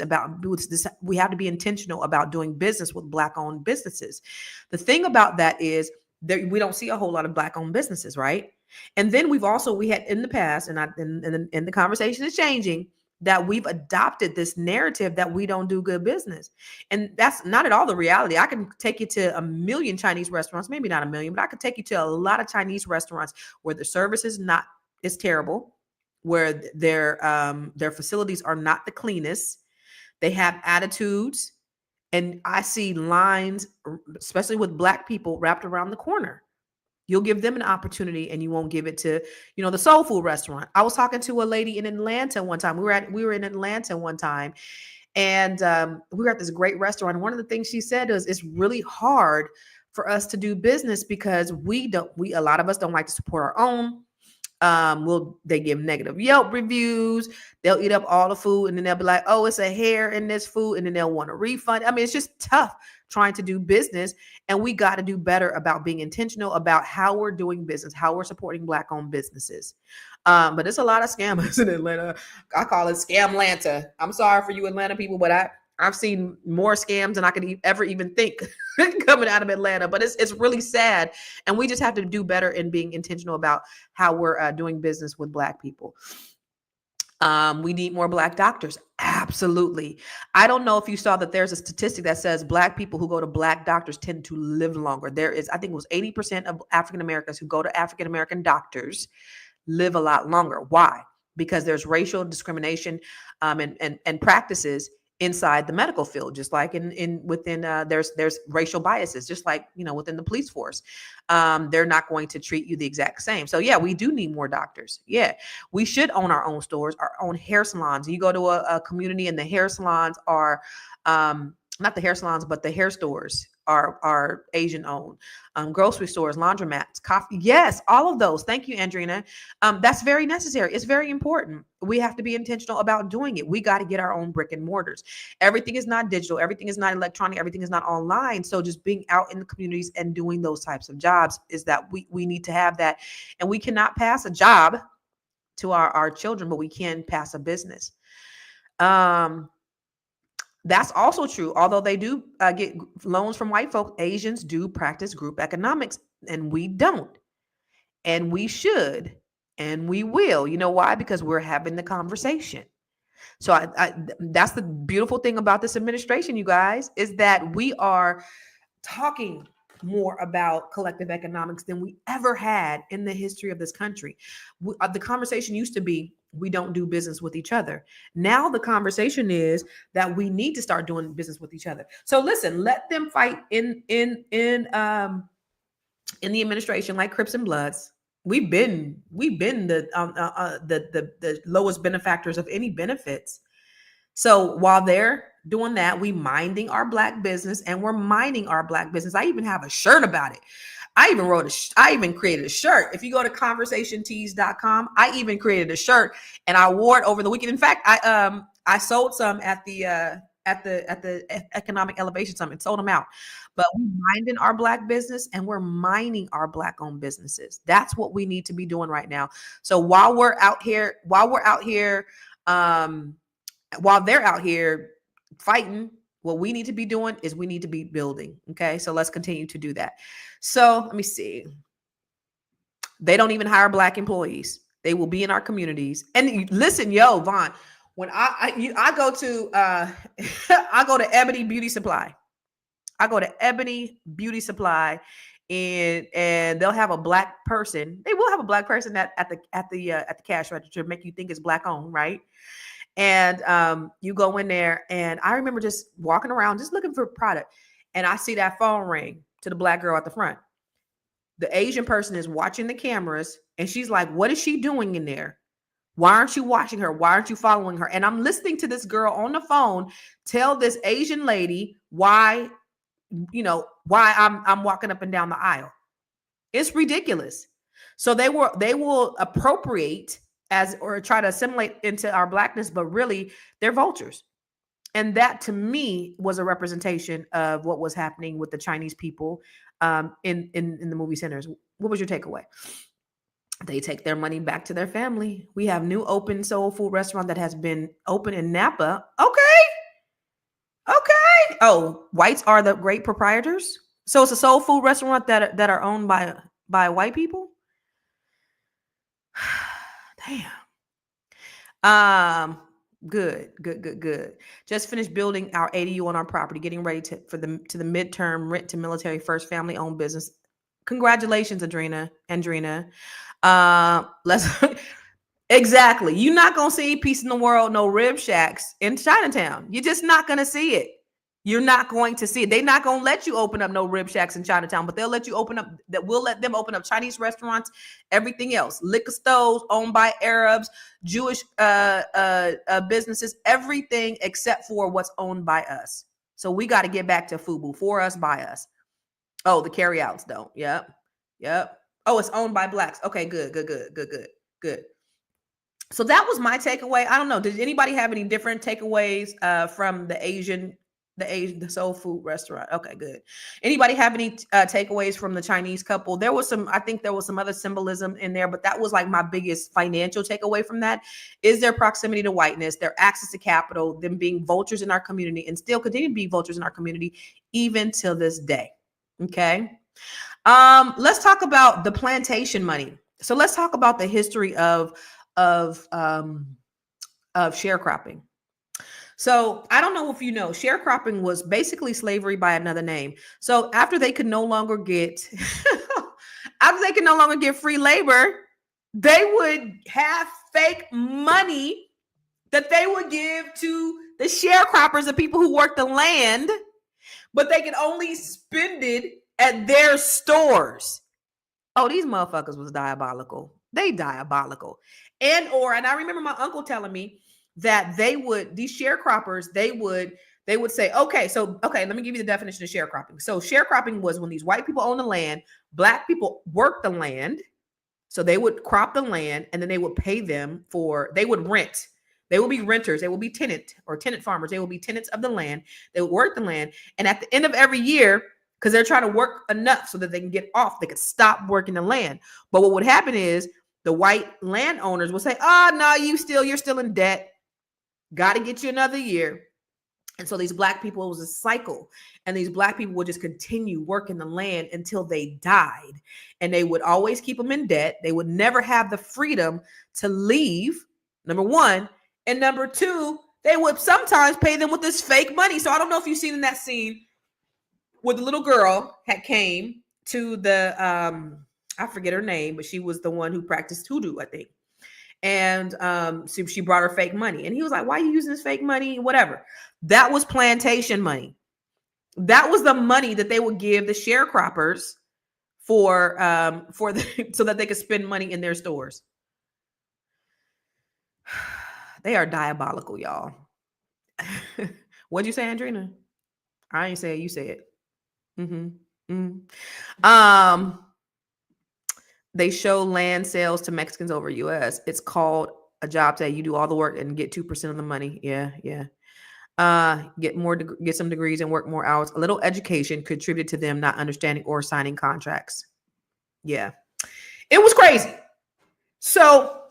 we have to be intentional about doing business with Black-owned businesses. The thing about that is that we don't see a whole lot of Black-owned businesses, right? And then we had in the past, and the conversation is changing, that we've adopted this narrative that we don't do good business. And that's not at all the reality. I can take you to a million Chinese restaurants, maybe not a million, but I could take you to a lot of Chinese restaurants where the service is terrible, where their facilities are not the cleanest. They have attitudes, and I see lines, especially with Black people, wrapped around the corner. You'll give them an opportunity and you won't give it to, the soul food restaurant. I was talking to a lady in Atlanta one time. We were in Atlanta one time, and we were at this great restaurant. And one of the things she said is it's really hard for us to do business because a lot of us don't like to support our own. They give negative Yelp reviews. They'll eat up all the food and then they'll be like, oh, it's a hair in this food. And then they'll want a refund. I mean, it's just tough trying to do business. And we got to do better about being intentional about how we're doing business, how we're supporting Black owned businesses. But there's a lot of scammers in Atlanta. I call it Scam Atlanta. I'm sorry for you Atlanta people, but I've seen more scams than I could ever even think coming out of Atlanta, but it's really sad. And we just have to do better in being intentional about how we're doing business with Black people. We need more Black doctors. Absolutely. I don't know if you saw that there's a statistic that says Black people who go to Black doctors tend to live longer. I think it was 80% of African Americans who go to African American doctors live a lot longer. Why? Because there's racial discrimination and practices inside the medical field, just like within there's racial biases, just like within the police force. They're not going to treat you the exact same. So yeah, we do need more doctors. Yeah, we should own our own stores, our own hair salons. You go to a community and the hair salons are not the hair salons, but the hair stores are Asian owned. Grocery stores, laundromats, coffee. Yes, all of those. Thank you, Andrina. That's very necessary. It's very important. We have to be intentional about doing it. We got to get our own brick and mortars. Everything is not digital. Everything is not electronic. Everything is not online. So just being out in the communities and doing those types of jobs is that we need to have that. And we cannot pass a job to our children, but we can pass a business. That's also true. Although they do get loans from white folk, Asians do practice group economics, and we don't. And we should, and we will. You know why? Because we're having the conversation. So that's the beautiful thing about this administration, you guys, is that we are talking more about collective economics than we ever had in the history of this country. The conversation used to be, we don't do business with each other. Now the conversation is that we need to start doing business with each other. So listen, let them fight in the administration like Crips and Bloods. We've been the lowest benefactors of any benefits. So while they're doing that, we minding our Black business, and we're minding our Black business. I even have a shirt about it. I even created a shirt. If you go to conversationtees.com, I even created a shirt and I wore it over the weekend. In fact, I sold some at the Economic Elevation Summit, sold them out. But we're minding our Black business and we're mining our Black owned businesses. That's what we need to be doing right now. So while they're out here fighting, what we need to be doing is we need to be building. Okay. So let's continue to do that. So let me see. They don't even hire Black employees. They will be in our communities. And listen, Vaughn, when I go to I go to Ebony Beauty Supply. I go to Ebony Beauty Supply, and they'll have a Black person. They will have a Black person at the cash register, make you think it's Black owned, right? And you go in there, and I remember just walking around, just looking for a product, and I see that phone ring to the Black girl at the front. The Asian person is watching the cameras, and she's like, what is she doing in there? Why aren't you watching her? Why aren't you following her? And I'm listening to this girl on the phone tell this Asian lady why I'm walking up and down the aisle. It's ridiculous. So they will appropriate or try to assimilate into our Blackness, but really they're vultures. And that to me was a representation of what was happening with the Chinese people in the movie centers. What was your takeaway? They take their money back to their family. We have new open soul food restaurant that has been open in Napa. Okay. Oh, whites are the great proprietors. So it's a soul food restaurant that are owned by white people. Damn. Good. Just finished building our ADU on our property, getting ready to the midterm rent to military first family owned business. Congratulations, Andrina. Let's exactly. You're not gonna see peace in the world, no rib shacks in Chinatown. You're just not gonna see it. You're not going to see it. They're not going to let you open up no rib shacks in Chinatown, but they'll let you open up, that we'll let them open up Chinese restaurants, everything else, liquor stores owned by Arabs, Jewish businesses, everything except for what's owned by us. So we got to get back to FUBU, for us, by us. Oh, the carryouts don't. Yep. Oh, it's owned by blacks. Okay, good. So that was my takeaway. I don't know. Did anybody have any different takeaways from the soul food restaurant? Okay, good. Anybody have any takeaways from the Chinese couple? I think there was some other symbolism in there, but that was like my biggest financial takeaway from that is their proximity to whiteness, their access to capital, them being vultures in our community and still continue to be vultures in our community even till this day. Okay. Let's talk about the plantation money. So let's talk about the history of sharecropping. So I don't know if you know, sharecropping was basically slavery by another name. So after they could no longer get free labor, they would have fake money that they would give to the sharecroppers, the people who work the land, but they could only spend it at their stores. Oh, these motherfuckers was diabolical. They diabolical. And I remember my uncle telling me that these sharecroppers, they would say, okay, let me give you the definition of sharecropping. So sharecropping was when these white people own the land, black people work the land. So they would crop the land and then they would pay them they would rent. They will be renters. They will be tenant farmers. They will be tenants of the land. They would work the land. And at the end of every year, because they're trying to work enough so that they can get off, they could stop working the land. But what would happen is the white landowners will say, oh, no, you're still in debt. Got to get you another year. And so these black people, it was a cycle. And these black people would just continue working the land until they died. And they would always keep them in debt. They would never have the freedom to leave, number one. And number two, they would sometimes pay them with this fake money. So I don't know if you've seen in that scene where the little girl had came to the, I forget her name, but she was the one who practiced hoodoo, I think. And so she brought her fake money. And he was like, why are you using this fake money? Whatever. That was plantation money. That was the money that they would give the sharecroppers so that they could spend money in their stores. They are diabolical, y'all. What'd you say, Andrina? I ain't say it. You say it. They show land sales to Mexicans over US. It's called a job that you do all the work and get 2% of the money. Yeah. Get some degrees and work more hours. A little education contributed to them not understanding or signing contracts. Yeah. It was crazy. So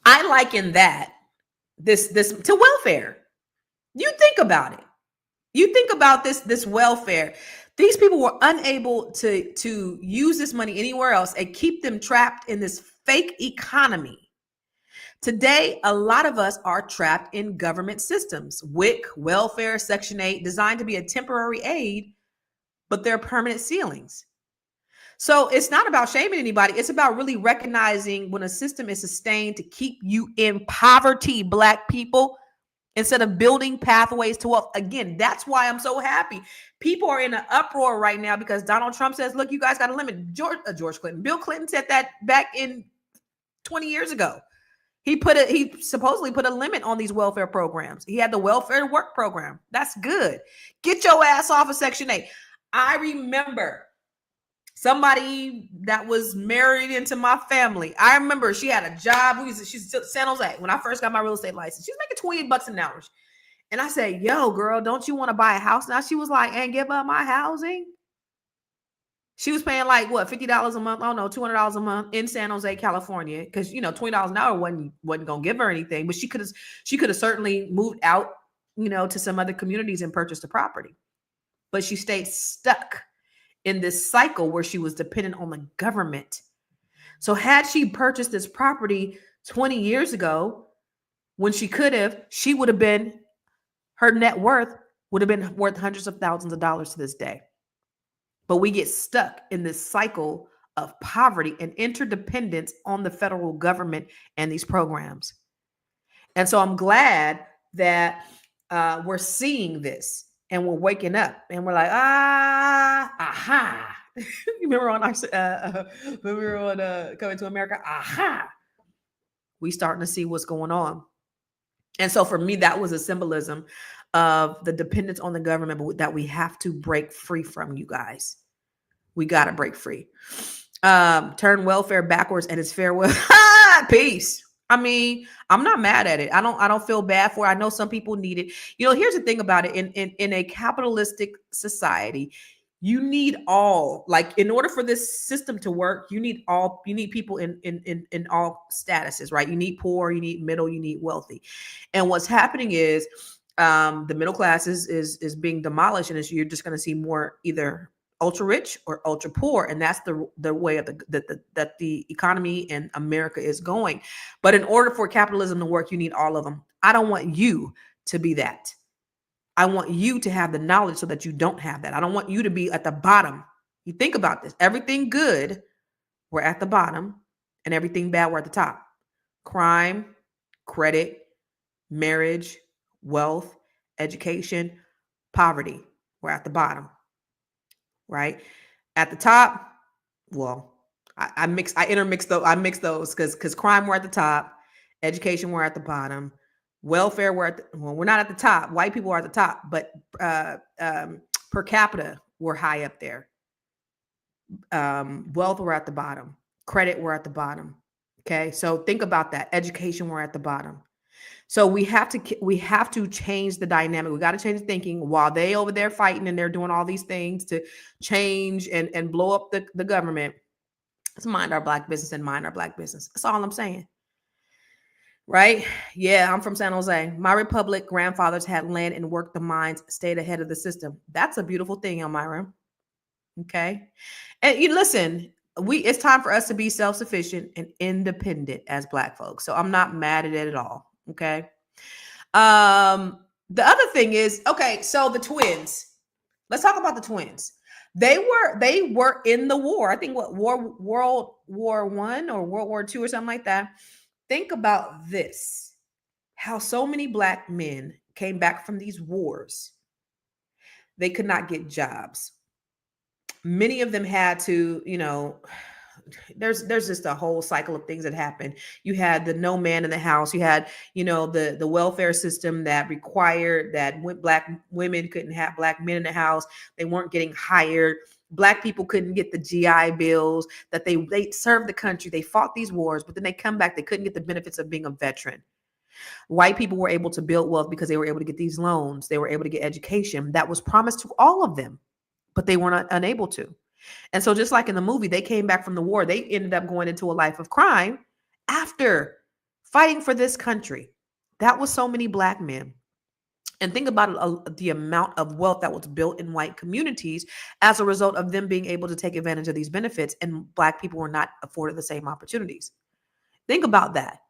I liken this to welfare. You think about it. You think about this welfare. These people were unable to use this money anywhere else and keep them trapped in this fake economy. Today, a lot of us are trapped in government systems, WIC, welfare, Section 8, designed to be a temporary aid, but they're permanent ceilings. So it's not about shaming anybody. It's about really recognizing when a system is sustained to keep you in poverty, Black people, instead of building pathways to wealth. Again, that's why I'm so happy. People are in an uproar right now because Donald Trump says, look, you guys got to limit. George Clinton, Bill Clinton said that back in 20 years ago. He supposedly put a limit on these welfare programs. He had the welfare work program. That's good. Get your ass off of Section 8. I remember somebody that was married into my family. I remember she had a job. She's in San Jose. When I first got my real estate license, she was making $20 an hour. And I said, yo, girl, don't you want to buy a house now? She was like, and give up my housing. She was paying like what, $50 a month? I don't know, $200 a month in San Jose, California. Because $20 an hour wasn't gonna give her anything, but she could have certainly moved out, to some other communities and purchased a property. But she stayed stuck in this cycle where she was dependent on the government. So had she purchased this property 20 years ago, when she could have, she would have been, her net worth would have been worth hundreds of thousands of dollars to this day. But we get stuck in this cycle of poverty and interdependence on the federal government and these programs. And so I'm glad that we're seeing this and we're waking up and we're like, aha. You remember on our, when we were on Coming to America? Aha. We starting to see what's going on. And so for me, that was a symbolism of the dependence on the government that we have to break free from, you guys. We got to break free. Turn welfare backwards and it's farewell. Peace. I mean, I'm not mad at it. I don't feel bad for it. I know some people need it. You know, here's the thing about it. In a capitalistic society, you need all, like, in order for this system to work, you need people in all statuses, right? You need poor, you need middle, you need wealthy. And what's happening is the middle class is being demolished, and you're just going to see more either ultra rich or ultra poor, and that's the way of that the economy in America is going. But in order for capitalism to work, you need all of them. I don't want you to be that. I want you to have the knowledge so that you don't have that. I don't want you to be at the bottom. You think about this. Everything good, we're at the bottom, and everything bad, we're at the top. Crime, credit, marriage, wealth, education, poverty, we're at the bottom. Right? At the top, well, I mix those because crime, we're at the top, education, we're at the bottom, welfare, we're not at the top. White people are at the top, but per capita, we're high up there. Wealth, we're at the bottom. Credit, we're at the bottom. Okay, so think about that. Education, we're at the bottom. So we have to change the dynamic. We got to change the thinking while they over there fighting and they're doing all these things to change and blow up the government. Let's mind our black business and mind our black business. That's all I'm saying. Right? Yeah, I'm from San Jose. My Republic grandfathers had land and worked the mines, stayed ahead of the system. That's a beautiful thing, Elmira. Okay. And you listen, it's time for us to be self-sufficient and independent as black folks. So I'm not mad at it at all. Okay. The other thing is, okay, so the twins. Let's talk about the twins. They were in the war. I think World War I or World War II or something like that. Think about this. How so many black men came back from these wars. They could not get jobs. Many of them had to, there's just a whole cycle of things that happened. You had the no man in the house. You had, the welfare system that required that black women couldn't have black men in the house. They weren't getting hired. Black people couldn't get the GI bills that they served the country. They fought these wars, but then they come back. They couldn't get the benefits of being a veteran. White people were able to build wealth because they were able to get these loans. They were able to get education that was promised to all of them, but they were unable to. And so just like in the movie, they came back from the war. They ended up going into a life of crime after fighting for this country. That was so many black men. And think about the amount of wealth that was built in white communities as a result of them being able to take advantage of these benefits, and black people were not afforded the same opportunities. Think about that.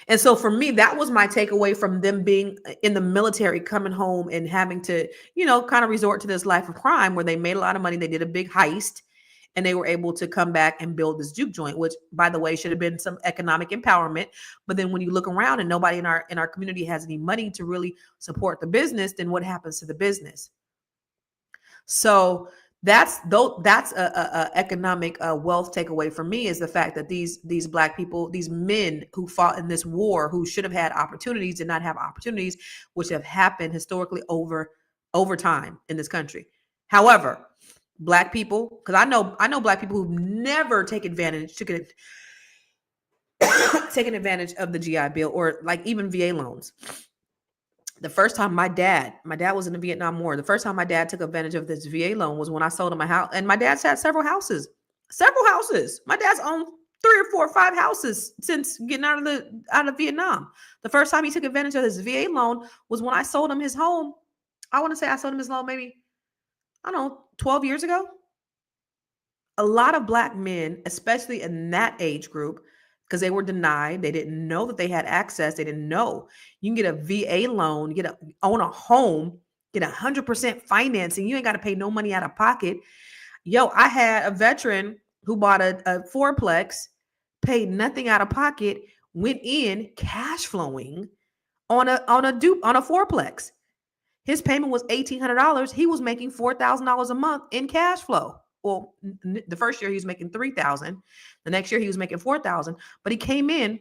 And so for me, that was my takeaway from them being in the military, coming home and having to, kind of resort to this life of crime where they made a lot of money. They did a big heist and they were able to come back and build this juke joint, which, by the way, should have been some economic empowerment. But then when you look around and nobody in our community has any money to really support the business, then what happens to the business? So that's a economic wealth takeaway for me, is the fact that these black people, these men who fought in this war, who should have had opportunities, did not have opportunities, which have happened historically over time in this country. However, black people, because I know black people who've never taken advantage of the GI Bill or like even VA loans. The first time my dad was in the Vietnam War. The first time my dad took advantage of this VA loan was when I sold him a house. And my dad's had several houses. My dad's owned 3 or 4 or 5 houses since getting out of Vietnam. The first time he took advantage of his VA loan was when I sold him his home. I want to say I sold him his loan maybe, 12 years ago. A lot of black men, especially in that age group, because they were denied. They didn't know that they had access. They didn't know. You can get a VA loan, own a home, get 100% financing. You ain't got to pay no money out of pocket. Yo, I had a veteran who bought a fourplex, paid nothing out of pocket, went in cash flowing on a fourplex. His payment was $1,800. He was making $4,000 a month in cash flow. Well, the first year he was making $3,000. The next year he was making $4,000. But he came in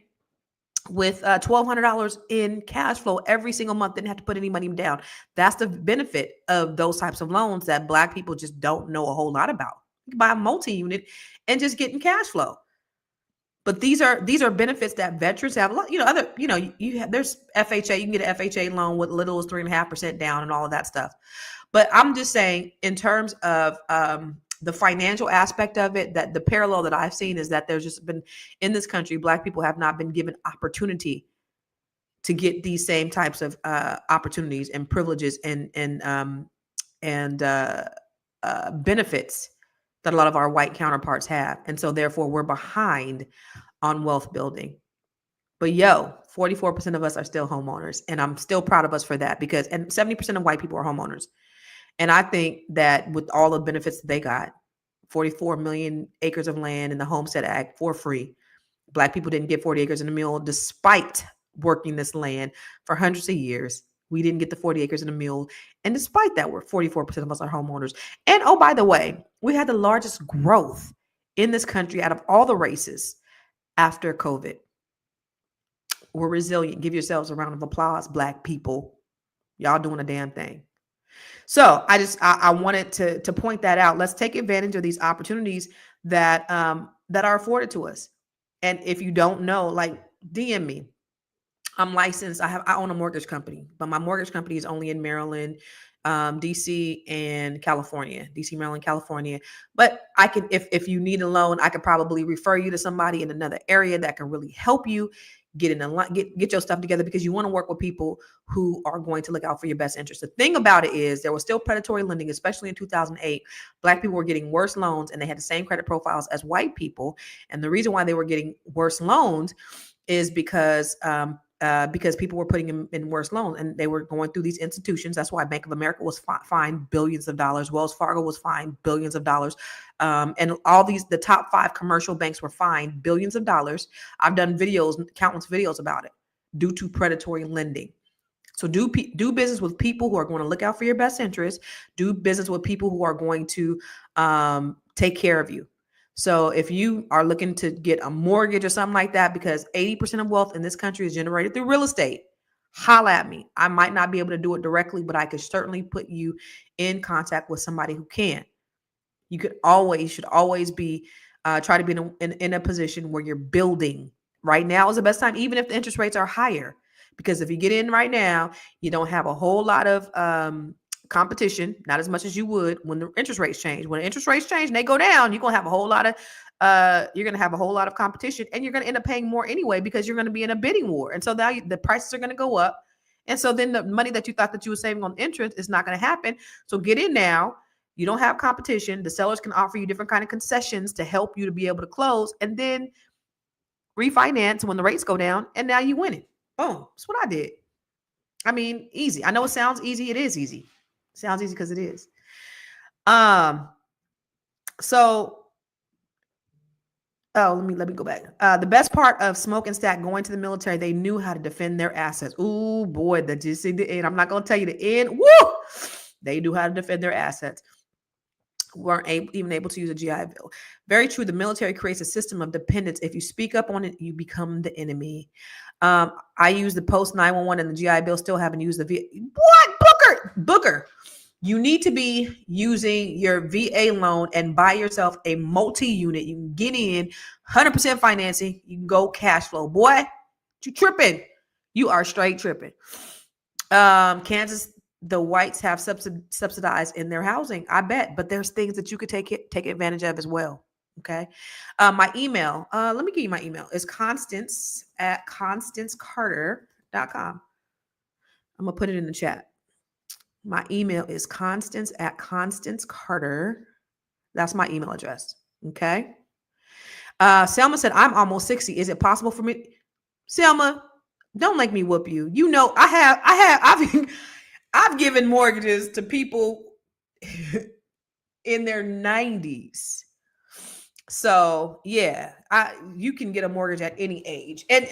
with $1,200 in cash flow every single month. Didn't have to put any money down. That's the benefit of those types of loans that Black people just don't know a whole lot about. You can buy a multi-unit and just get in cash flow. But these are benefits that veterans have. There's FHA. You can get an FHA loan with little as 3.5% down and all of that stuff. But I'm just saying, in terms of the financial aspect of it, that the parallel that I've seen is that there's just been, in this country, Black people have not been given opportunity to get these same types of opportunities and privileges and benefits that a lot of our white counterparts have. And so therefore we're behind on wealth building. But 44% of us are still homeowners. And I'm still proud of us for that, because, and 70% of white people are homeowners. And I think that with all the benefits that they got, 44 million acres of land in the Homestead Act for free. Black people didn't get 40 acres in a mule despite working this land for hundreds of years. We didn't get the 40 acres in a mule. And despite that, we're 44% of us are homeowners. And oh, by the way, we had the largest growth in this country out of all the races after COVID. We're resilient. Give yourselves a round of applause, Black people. Y'all doing a damn thing. So I wanted to point that out. Let's take advantage of these opportunities that are afforded to us. And if you don't know, like, DM me. I'm licensed. I own a mortgage company, but my mortgage company is only in Maryland, DC, and California. DC, Maryland, California. But I can, if you need a loan, I could probably refer you to somebody in another area that can really help you get in a line, get your stuff together, because you want to work with people who are going to look out for your best interest. The thing about it is there was still predatory lending, especially in 2008. Black people were getting worse loans and they had the same credit profiles as white people. And the reason why they were getting worse loans is because people were putting them in worse loans, and they were going through these institutions. That's why Bank of America was fined billions of dollars. Wells Fargo was fined billions of dollars. And all the top 5 commercial banks were fined billions of dollars. I've done countless videos about it, due to predatory lending. So do business with people who are going to look out for your best interest. Do business with people who are going to take care of you. So if you are looking to get a mortgage or something like that, because 80% of wealth in this country is generated through real estate, holla at me. I might not be able to do it directly, but I could certainly put you in contact with somebody who can. You should always be try to be in a position where you're building. Right now is the best time, even if the interest rates are higher, because if you get in right now, you don't have a whole lot of competition, not as much as you would when the interest rates change. When interest rates change and they go down, you're gonna have a whole lot of competition, and you're gonna end up paying more anyway, because you're gonna be in a bidding war. And so now the prices are gonna go up. And so then the money that you thought that you were saving on interest is not gonna happen. So get in now. You don't have competition. The sellers can offer you different kind of concessions to help you to be able to close, and then refinance when the rates go down, and now you win it. Boom. That's what I did. I mean, easy. I know it sounds easy. It is easy. Sounds easy because it is. Let me go back. The best part of Smoke and Stack going to the military, they knew how to defend their assets. Ooh, boy, did you see the end? I'm not going to tell you the end. Woo! They knew how to defend their assets. Weren't even able to use a GI Bill. Very true. The military creates a system of dependence. If you speak up on it, you become the enemy. I use the post 911 and the GI Bill, still haven't used the What? Booker. You need to be using your VA loan and buy yourself a multi-unit. You can get in 100% financing. You can go cash flow. Boy, you tripping. You are straight tripping. Kansas, the whites have subsidized in their housing, I bet, but there's things that you could take advantage of as well. Okay. My email, let me give you my email. It's Constance@ConstanceCarter.com. I'm gonna put it in the chat. My email is Constance@ConstanceCarter. That's my email address. Okay. Selma said, I'm almost 60. Is it possible for me? Selma, don't make me whoop you. You know, I've given mortgages to people in their 90s. So yeah, you can get a mortgage at any age. And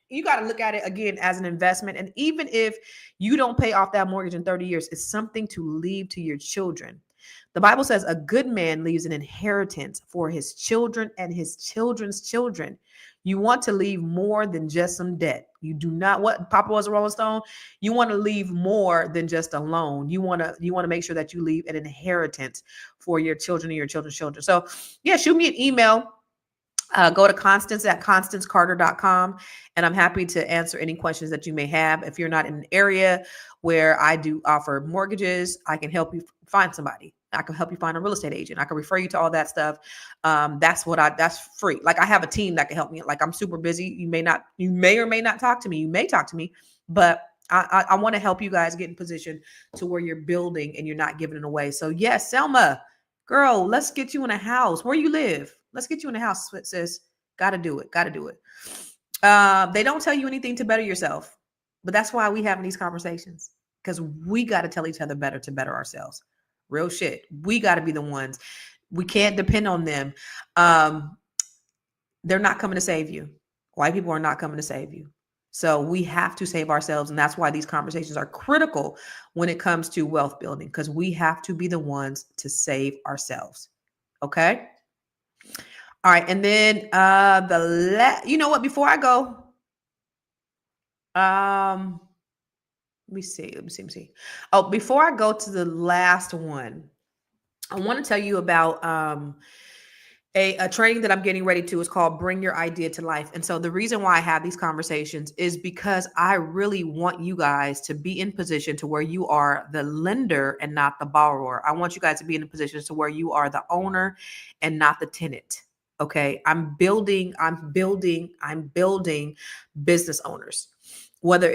you got to look at it again as an investment. And even if you don't pay off that mortgage in 30 years, it's something to leave to your children. The Bible says a good man leaves an inheritance for his children and his children's children. You want to leave more than just some debt. You do not, what Papa was a Rolling Stone, you want to leave more than just a loan. You want to make sure that you leave an inheritance for your children and your children's children. So yeah, shoot me an email. Go to Constance at constancecarter.com, and I'm happy to answer any questions that you may have. If you're not in an area where I do offer mortgages, I can help you find somebody. I can help you find a real estate agent. I can refer you to all that stuff. That's free. Like I have a team that can help me. Like I'm super busy. You may or may not talk to me. You may talk to me, but I want to help you guys get in position to where you're building and you're not giving it away. So yes, Selma, girl, let's get you in a house. Where you live? Let's get you in a house, sis. Got to do it. Got to do it. They don't tell you anything to better yourself, but that's why we having these conversations, because we got to tell each other better to better ourselves. Real shit. We got to be the ones. We can't depend on them. They're not coming to save you. White people are not coming to save you. So we have to save ourselves. And that's why these conversations are critical when it comes to wealth building, because we have to be the ones to save ourselves. Okay. All right. And then you know what, before I go, let me see. Oh, before I go to the last one, I want to tell you about a training that I'm getting ready to. Is called Bring Your Idea to Life. And so the reason why I have these conversations is because I really want you guys to be in position to where you are the lender and not the borrower. I want you guys to be in a position to where you are the owner and not the tenant. Okay. I'm building business owners, whether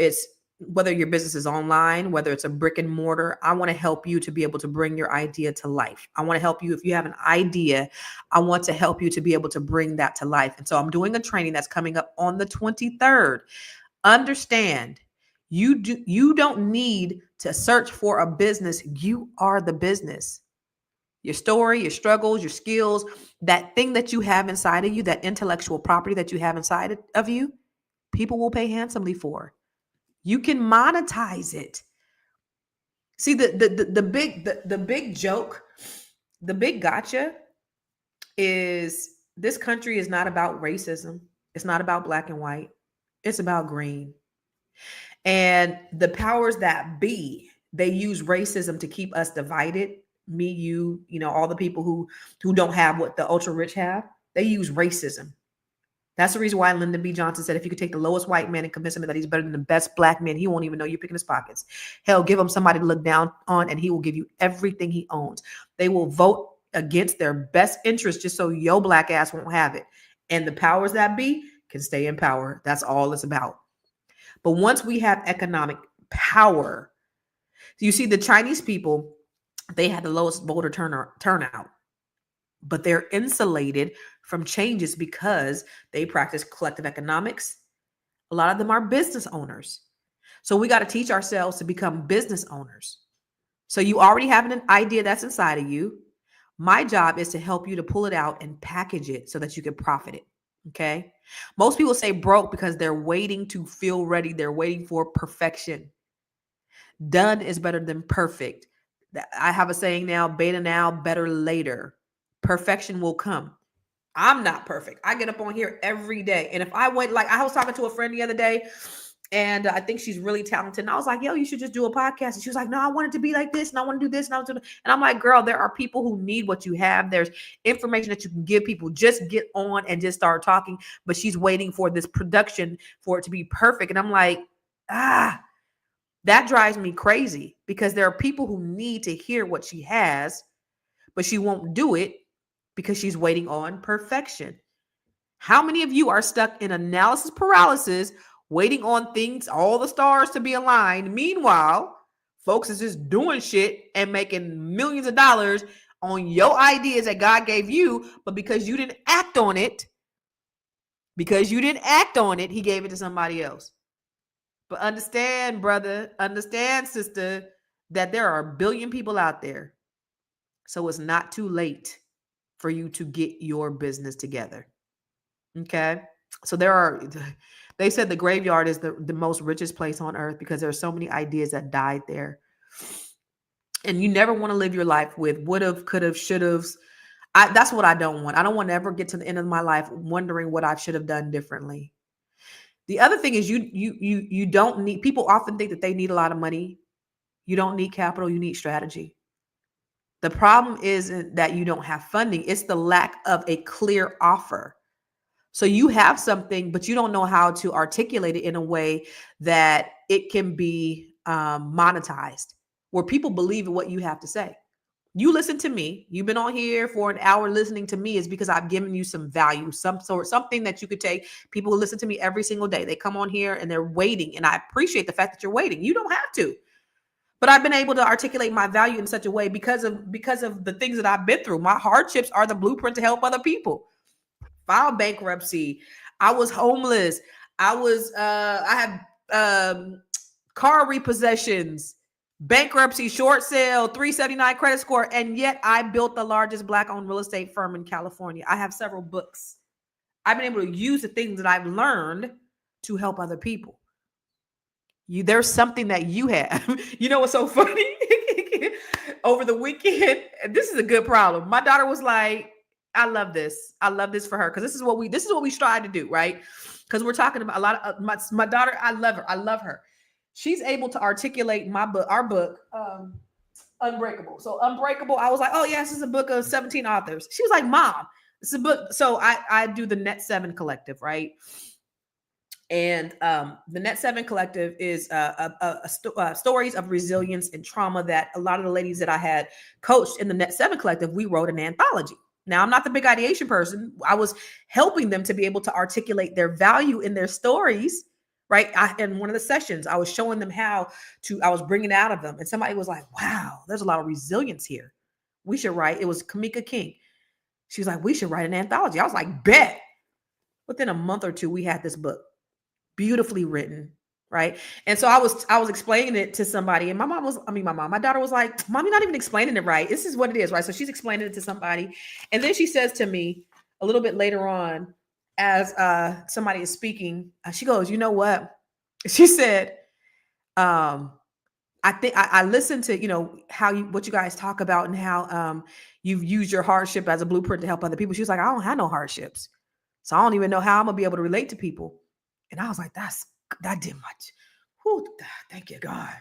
your business is online, whether it's a brick and mortar. I want to help you to be able to bring your idea to life. I want to help you. If you have an idea, I want to help you to be able to bring that to life. And so I'm doing a training that's coming up on the 23rd. Understand, you don't need to search for a business. You are the business. Your story, your struggles, your skills, that thing that you have inside of you, that intellectual property that you have inside of you, people will pay handsomely for. You can monetize it. See, the big joke, the big gotcha is this country is not about racism. It's not about black and white. It's about green. And the powers that be, they use racism to keep us divided. Me, you know, all the people who don't have what the ultra rich have, they use racism. That's the reason why Lyndon B. Johnson said, if you could take the lowest white man and convince him that he's better than the best black man, he won't even know you're picking his pockets. Hell, give him somebody to look down on and he will give you everything he owns. They will vote against their best interest just so your black ass won't have it. And the powers that be can stay in power. That's all it's about. But once we have economic power, you see the Chinese people, they had the lowest voter turnout, but they're insulated from changes because they practice collective economics. A lot of them are business owners. So we got to teach ourselves to become business owners. So you already have an idea that's inside of you. My job is to help you to pull it out and package it so that you can profit it. Okay. Most people say broke because they're waiting to feel ready. They're waiting for perfection. Done is better than perfect. I have a saying now, beta now, better later. Perfection will come. I'm not perfect. I get up on here every day. And if I went, like I was talking to a friend the other day, and I think she's really talented. And I was like, yo, you should just do a podcast. And she was like, no, I want it to be like this. And I want to do this. And I'm like, girl, there are people who need what you have. There's information that you can give people. Just get on and just start talking. But she's waiting for this production for it to be perfect. And I'm like, that drives me crazy, because there are people who need to hear what she has, but she won't do it because she's waiting on perfection. How many of you are stuck in analysis paralysis, waiting on things, all the stars to be aligned? Meanwhile, folks is just doing shit and making millions of dollars on your ideas that God gave you, but because you didn't act on it, Because you didn't act on it, he gave it to somebody else. But understand, brother, understand, sister, that there are a billion people out there. So it's not too late for you to get your business together. Okay? So they said the graveyard is the most richest place on earth because there are so many ideas that died there. And you never want to live your life with would have, could have, should have. That's what I don't want. I don't want to ever get to the end of my life wondering what I should have done differently. The other thing is you don't need, people often think that they need a lot of money. You don't need capital, you need strategy. The problem isn't that you don't have funding, it's the lack of a clear offer. So you have something, but you don't know how to articulate it in a way that it can be monetized, where people believe in what you have to say. You listen to me. You've been on here for an hour listening to me is because I've given you some value, something that you could take. People who listen to me every single day, they come on here and they're waiting. And I appreciate the fact that you're waiting. You don't have to. But I've been able to articulate my value in such a way because of the things that I've been through. My hardships are the blueprint to help other people. Filed bankruptcy. I was homeless. I had car repossessions, bankruptcy, short sale, 379 credit score, and yet I built the largest Black-owned real estate firm in California. I have several books. I've been able to use the things that I've learned to help other people. There's something that you have. You know what's so funny? Over the weekend, and this is a good problem. My daughter was like, I love this. I love this for her because this is what we strive to do, right? Because we're talking about a lot of my daughter. I love her. I love her. She's able to articulate our book, Unbreakable. So Unbreakable, I was like, oh yeah, this is a book of 17 authors. She was like, Mom, this is a book. So I do the Net 7 Collective, right? And the Net 7 Collective is stories of resilience and trauma that a lot of the ladies that I had coached in the Net 7 Collective, we wrote an anthology. Now, I'm not the big ideation person. I was helping them to be able to articulate their value in their stories, right? In one of the sessions, I was showing them I was bringing it out of them. And somebody was like, wow, there's a lot of resilience here. We should write. It was Kamika King. She was like, we should write an anthology. I was like, bet. Within a month or two, we had this book. Beautifully written, right? And so I was explaining it to somebody, and my daughter was like, Mom, you're not even explaining it right. This is what it is, right? So she's explaining it to somebody. And then she says to me a little bit later on, as somebody is speaking, she goes, you know what? She said, I think I listened to, what you guys talk about and how you've used your hardship as a blueprint to help other people. She was like, I don't have no hardships. So I don't even know how I'm gonna be able to relate to people. And I was like, that did much. Whew, thank you, God.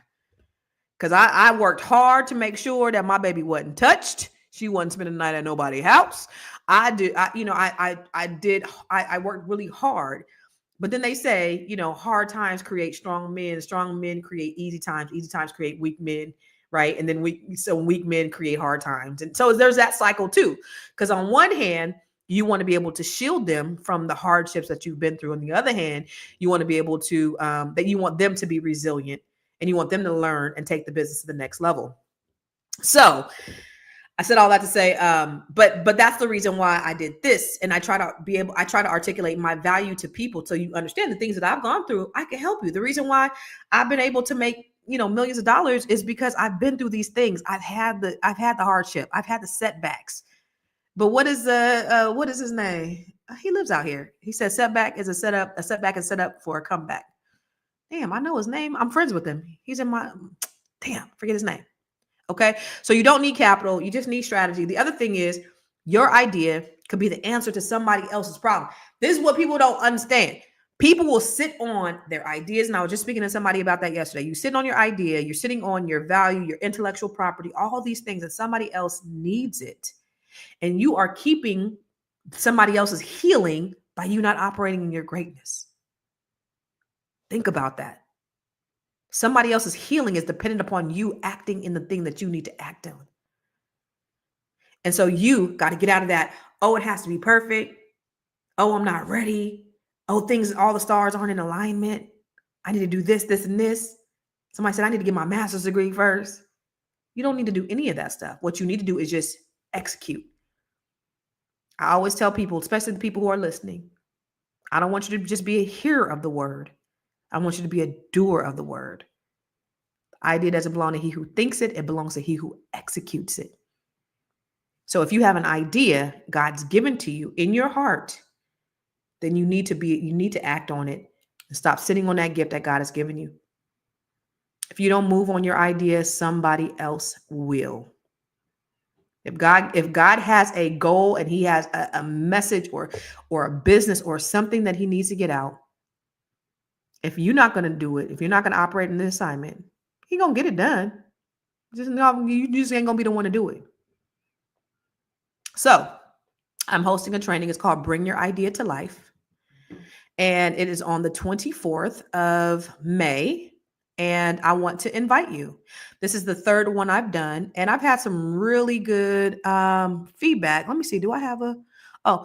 Because I worked hard to make sure that my baby wasn't touched. She wasn't spending the night at nobody's house. I worked really hard. But then they say, hard times create strong men create easy times create weak men, right? And then weak men create hard times. And so there's that cycle too. Because on one hand, you want to be able to shield them from the hardships that you've been through. On the other hand, you want to be able to, that you want them to be resilient and you want them to learn and take the business to the next level. So I said all that to say, but that's the reason why I did this. And I try to articulate my value to people so you understand the things that I've gone through. I can help you. The reason why I've been able to make, millions of dollars is because I've been through these things. I've had the hardship. I've had the setbacks. But what is his name? He lives out here. He says setback is a setback is set up for a comeback. Damn, I know his name. I'm friends with him. He's in forget his name. Okay. So you don't need capital. You just need strategy. The other thing is your idea could be the answer to somebody else's problem. This is what people don't understand. People will sit on their ideas. And I was just speaking to somebody about that yesterday. You sit on your idea, you're sitting on your value, your intellectual property, all these things, and somebody else needs it. And you are keeping somebody else's healing by you not operating in your greatness. Think about that. Somebody else's healing is dependent upon you acting in the thing that you need to act on. And so you got to get out of that. Oh, it has to be perfect. Oh, I'm not ready. Oh, all the stars aren't in alignment. I need to do this, this, and this. Somebody said, I need to get my master's degree first. You don't need to do any of that stuff. What you need to do is just execute. I always tell people, especially the people who are listening, I don't want you to just be a hearer of the word. I want you to be a doer of the word. The idea doesn't belong to he who thinks it, it belongs to he who executes it. So if you have an idea God's given to you in your heart, then you need to act on it and stop sitting on that gift that God has given you. If you don't move on your idea, somebody else will. If God has a goal and he has a message or a business or something that he needs to get out, if you're not going to do it, if you're not going to operate in this assignment, he going to get it done. You just ain't going to be the one to do it. So I'm hosting a training. It's called Bring Your Idea to Life. And it is on the 24th of May. And I want to invite you. This is the third one I've done. And I've had some really good feedback. Let me see. Do I have a... Oh,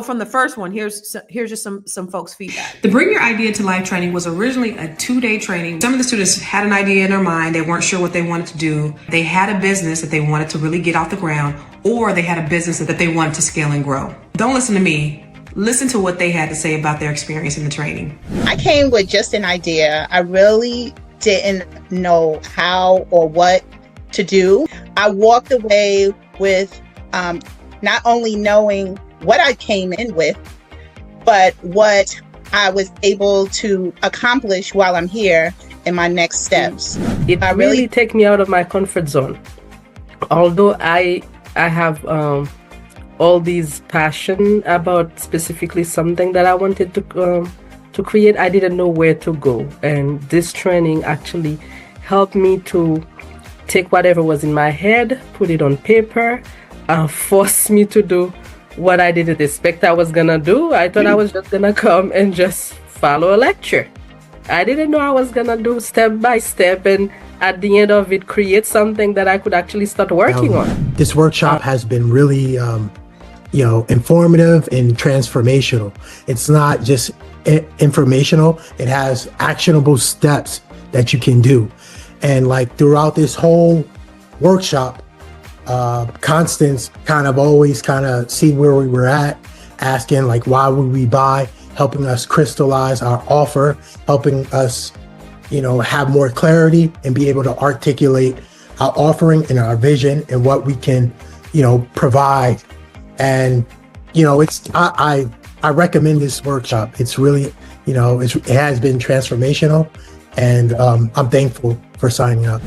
from the first one, here's just some folks' feedback. The Bring Your Idea to Life training was originally a 2-day training. Some of the students had an idea in their mind. They weren't sure what they wanted to do. They had a business that they wanted to really get off the ground, or they had a business that they wanted to scale and grow. Don't listen to me. Listen to what they had to say about their experience in the training. I came with just an idea. I really didn't know how or what to do. I walked away with not only knowing what I came in with, but what I was able to accomplish while I'm here in my next steps. It really take me out of my comfort zone. Although I have all these passion about specifically something that I wanted to create, I didn't know where to go. And this training actually helped me to take whatever was in my head, put it on paper, forced me to do what I didn't expect I was gonna do. I thought I was just gonna come and just follow a lecture. I didn't know I was gonna do step by step, and at the end of it, create something that I could actually start working on. This workshop has been really, informative and transformational. It's not just informational; it has actionable steps that you can do. And like throughout this whole workshop, Constance always see where we were at, asking like, why would we buy, helping us crystallize our offer, helping us, have more clarity and be able to articulate our offering and our vision and what we can, provide. And, I recommend this workshop. It's really, it has been transformational, and I'm thankful for signing up.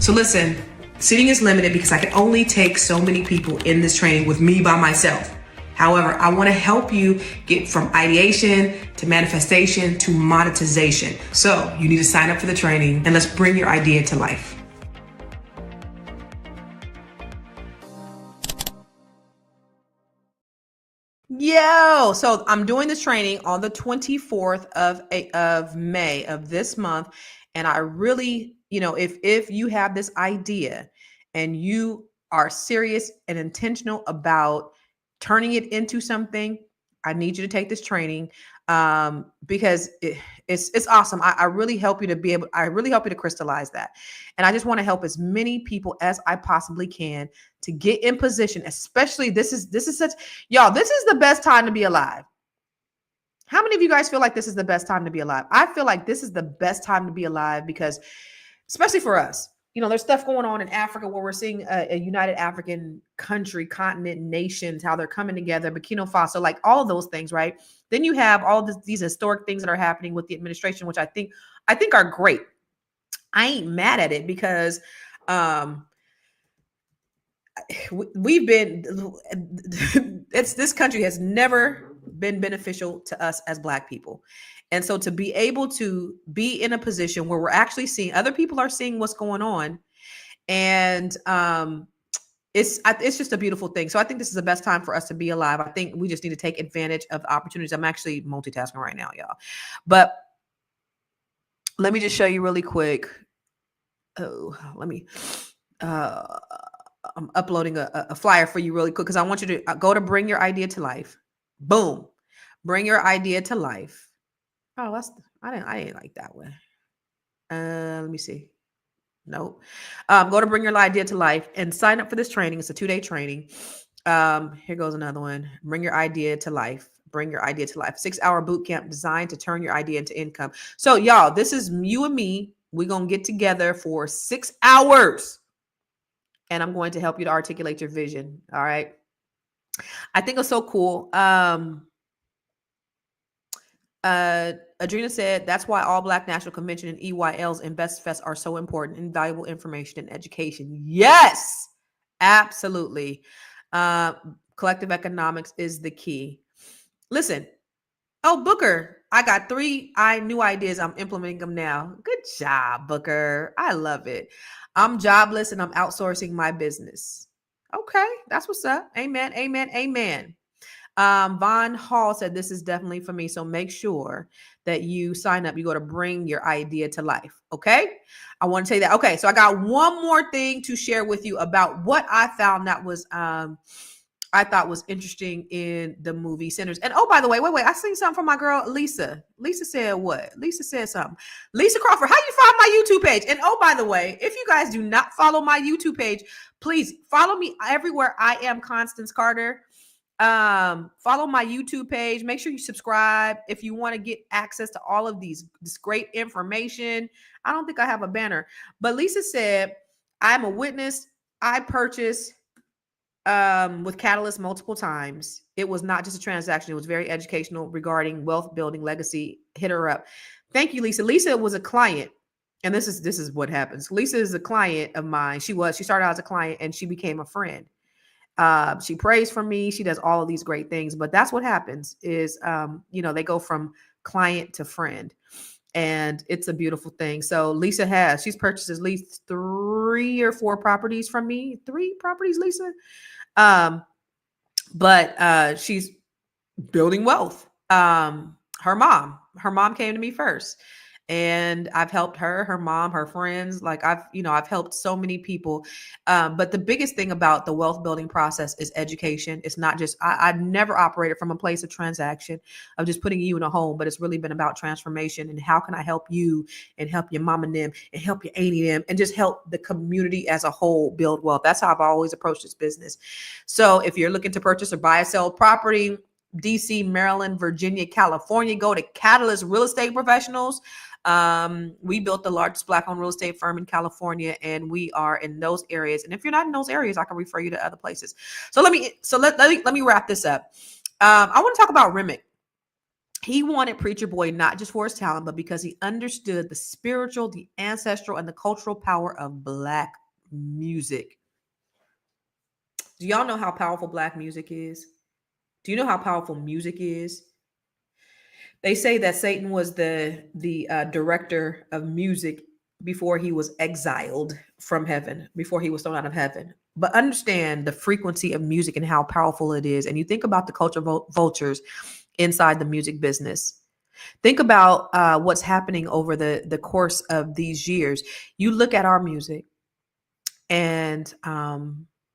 So listen, seating is limited because I can only take so many people in this training with me by myself. However, I want to help you get from ideation to manifestation to monetization. So you need to sign up for the training, and let's bring your idea to life. Yo, so I'm doing this training on the 24th of May of this month. And I really, if you have this idea and you are serious and intentional about turning it into something, I need you to take this training because it's awesome. I really help you to crystallize that. And I just want to help as many people as I possibly can to get in position, especially this is the best time to be alive. How many of you guys feel like this is the best time to be alive? I feel like this is the best time to be alive because, especially for us, there's stuff going on in Africa where we're seeing a united African country, continent, nations, how they're coming together, Burkina Faso, like all those things, right? Then you have all these historic things that are happening with the administration, which I think are great. I ain't mad at it because this country has never been beneficial to us as Black people. And so to be able to be in a position where we're actually seeing other people are seeing what's going on, and it's just a beautiful thing. So I think this is the best time for us to be alive. I think we just need to take advantage of the opportunities. I'm actually multitasking right now, y'all. But let me just show you really quick. I'm uploading a flyer for you really quick because I want you to go to Bring Your Idea to Life. Boom. Bring Your Idea to Life. Oh, I didn't like that one. Let me see. Nope. Go to Bring Your Idea to Life and sign up for this training. It's a 2-day training. Here goes another one. Bring your idea to life. Bring your idea to life. 6-hour boot camp designed to turn your idea into income. So y'all, this is you and me. We're going to get together for 6 hours. And I'm going to help you to articulate your vision. All right. I think it's so cool. Adrena said, that's why all Black National Convention and EYL's Invest Fest are so important. Invaluable information and education. Yes, absolutely. Collective economics is the key. Listen. Oh, Booker, I got 3 new ideas. I'm implementing them now. Good job, Booker. I love it. I'm jobless and I'm outsourcing my business. Okay, that's what's up. Amen, amen, amen. Von Hall said, this is definitely for me. So make sure that you sign up. You go to bring your idea to life. Okay. I want to tell you that. Okay. So I got one more thing to share with you about what I found that was, I thought was interesting in the movie Sinners. And oh, by the way, wait, I seen something from my girl, Lisa. Lisa said what? Lisa said something. Lisa Crawford, how you find my YouTube page? And oh, by the way, if you guys do not follow my YouTube page, please follow me everywhere. I am Constance Carter. Follow my YouTube page. Make sure you subscribe if you want to get access to all of this great information. I don't think I have a banner, but Lisa said, I'm a witness. I purchased with Catalyst multiple times. It was not just a transaction. It was very educational regarding wealth building legacy. Hit her up. Thank you, Lisa. Lisa was a client. And this is what happens. Lisa is a client of mine. She started out as a client and she became a friend. She prays for me. She does all of these great things, but that's what happens is, they go from client to friend and it's a beautiful thing. So Lisa she's purchased at least 3 or 4 properties from me. 3 properties, Lisa. But she's building wealth. Her mom came to me first. And I've helped her mom, her friends. Like I've helped so many people. But the biggest thing about the wealth building process is education. It's not just, I never operated from a place of transaction of just putting you in a home, but it's really been about transformation and how can I help you and help your mom and them and help your auntie them and just help the community as a whole build wealth. That's how I've always approached this business. So if you're looking to purchase or buy or sell property, DC, Maryland, Virginia, California, go to Catalyst Real Estate Professionals. We built the largest Black-owned real estate firm in California, and we are in those areas. And if you're not in those areas, I can refer you to other places. So let me wrap this up. I want to talk about Remick. He wanted Preacher Boy not just for his talent, but because he understood the spiritual, the ancestral, and the cultural power of Black music. Do y'all know how powerful Black music is? Do you know how powerful music is? They say that Satan was the director of music before he was exiled from heaven, before he was thrown out of heaven. But understand the frequency of music and how powerful it is. And you think about the culture vultures inside the music business. Think about what's happening over the course of these years. You look at our music and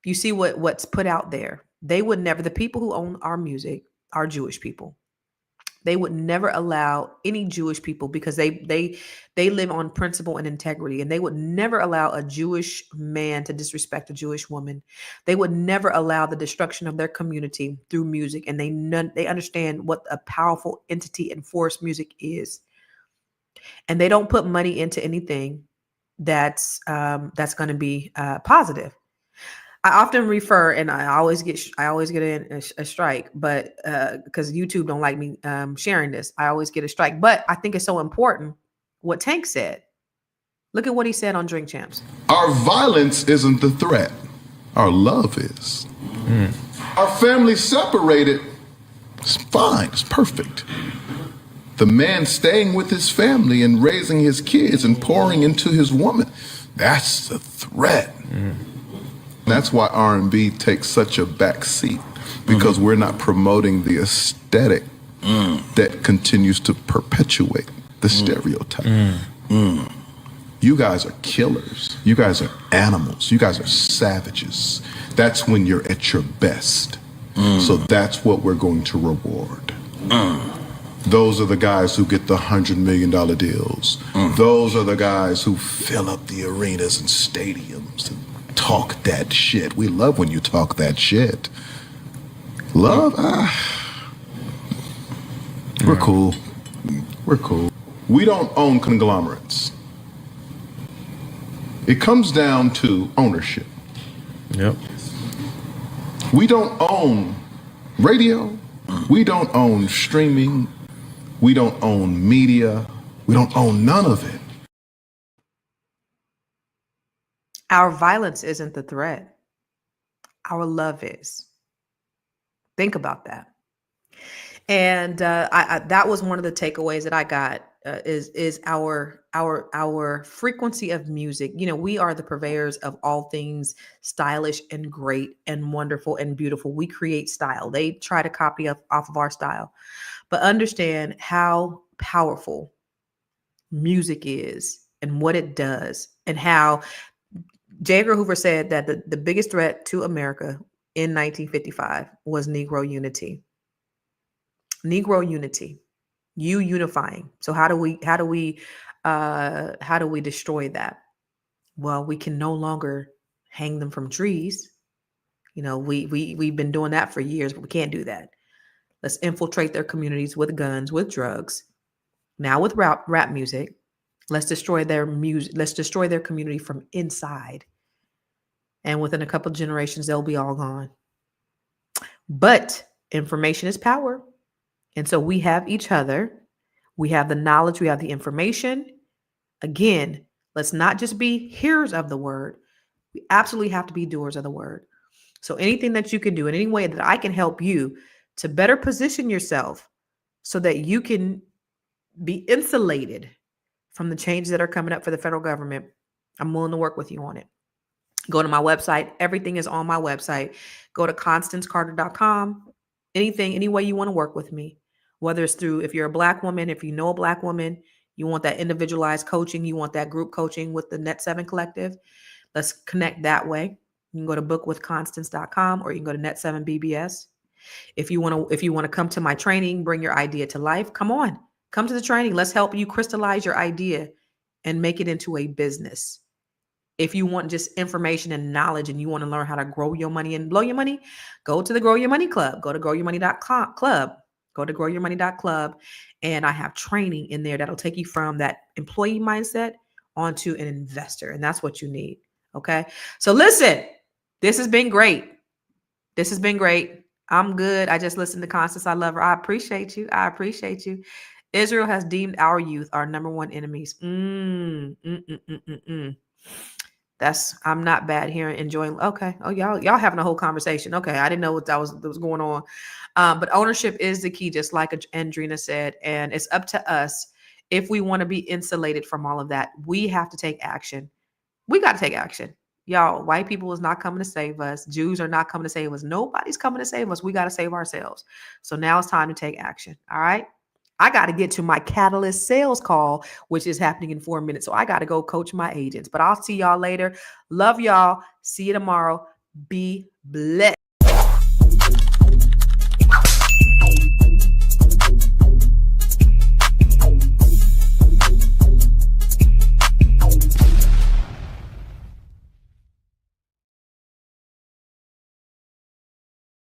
you see what's put out there. They would never, the people who own our music are Jewish people. They would never allow any Jewish people because they live on principle and integrity, and they would never allow a Jewish man to disrespect a Jewish woman. They would never allow the destruction of their community through music, and they understand what a powerful entity and force music is. And they don't put money into anything that's going to be positive. I often refer, and I always get a strike, but because YouTube don't like me sharing this, I always get a strike. But I think it's so important what Tank said. Look at what he said on Drink Champs. Our violence isn't the threat. Our love is. Our family separated. It's fine. It's perfect. The man staying with his family and raising his kids and pouring into his woman. That's the threat. That's why R&B takes such a back seat, because we're not promoting the aesthetic that continues to perpetuate the stereotype. You guys are killers. You guys are animals. You guys are savages. That's when you're at your best. So that's what we're going to reward. Those are the guys who get the $100 million deals. Those are the guys who fill up the arenas and stadiums and talk that shit. We love when you talk that shit. Love? We're cool. We're cool. We don't own conglomerates. It comes down to ownership. Yep. We don't own radio. We don't own streaming. We don't own media. We don't own none of it. Our violence isn't the threat. Our love is. Think about that. And that was one of the takeaways that I got is our frequency of music. You know, we are the purveyors of all things stylish and great and wonderful and beautiful. We create style. They try to copy off of our style, but understand how powerful music is and what it does, and how J. Edgar Hoover said that the biggest threat to America in 1955 was Negro unity. Negro unity, you unifying. So how do we destroy that? Well, we can no longer hang them from trees. You know, we've been doing that for years, but we can't do that. Let's infiltrate their communities with guns, with drugs. Now with rap music, let's destroy their music. Let's destroy their community from inside. And within a couple of generations, they'll be all gone. But information is power. And so we have each other. We have the knowledge. We have the information. Again, let's not just be hearers of the word. We absolutely have to be doers of the word. So anything that you can do in any way that I can help you to better position yourself so that you can be insulated from the changes that are coming up for the federal government, I'm willing to work with you on it. Go to my website. Everything is on my website. Go to ConstanceCarter.com. Anything, any way you want to work with me, whether it's through, if you're a Black woman, if you know a Black woman, you want that individualized coaching, you want that group coaching with the Net 7 Collective, let's connect that way. You can go to bookwithconstance.com, or you can go to Net 7 BBS. If you want to come to my training, bring your idea to life, come to the training. Let's help you crystallize your idea and make it into a business. If you want just information and knowledge and you want to learn how to grow your money and blow your money, go to the Grow Your Money Club. Go to growyourmoney.club. Go to growyourmoney.club. And I have training in there that'll take you from that employee mindset onto an investor. And that's what you need. Okay. So listen, this has been great. This has been great. I'm good. I just listened to Constance. I love her. I appreciate you. I appreciate you. Israel has deemed our youth our number one enemies. I'm not bad here enjoying. Okay. Oh, y'all having a whole conversation. Okay. I didn't know what that was going on. But ownership is the key, just like Andrina said, and it's up to us. If we want to be insulated from all of that, we have to take action. We got to take action. Y'all, white people is not coming to save us. Jews are not coming to save us. Nobody's coming to save us. We got to save ourselves. So now it's time to take action. All right. I got to get to my Catalyst sales call, which is happening in 4 minutes. So I got to go coach my agents, but I'll see y'all later. Love y'all. See you tomorrow. Be blessed.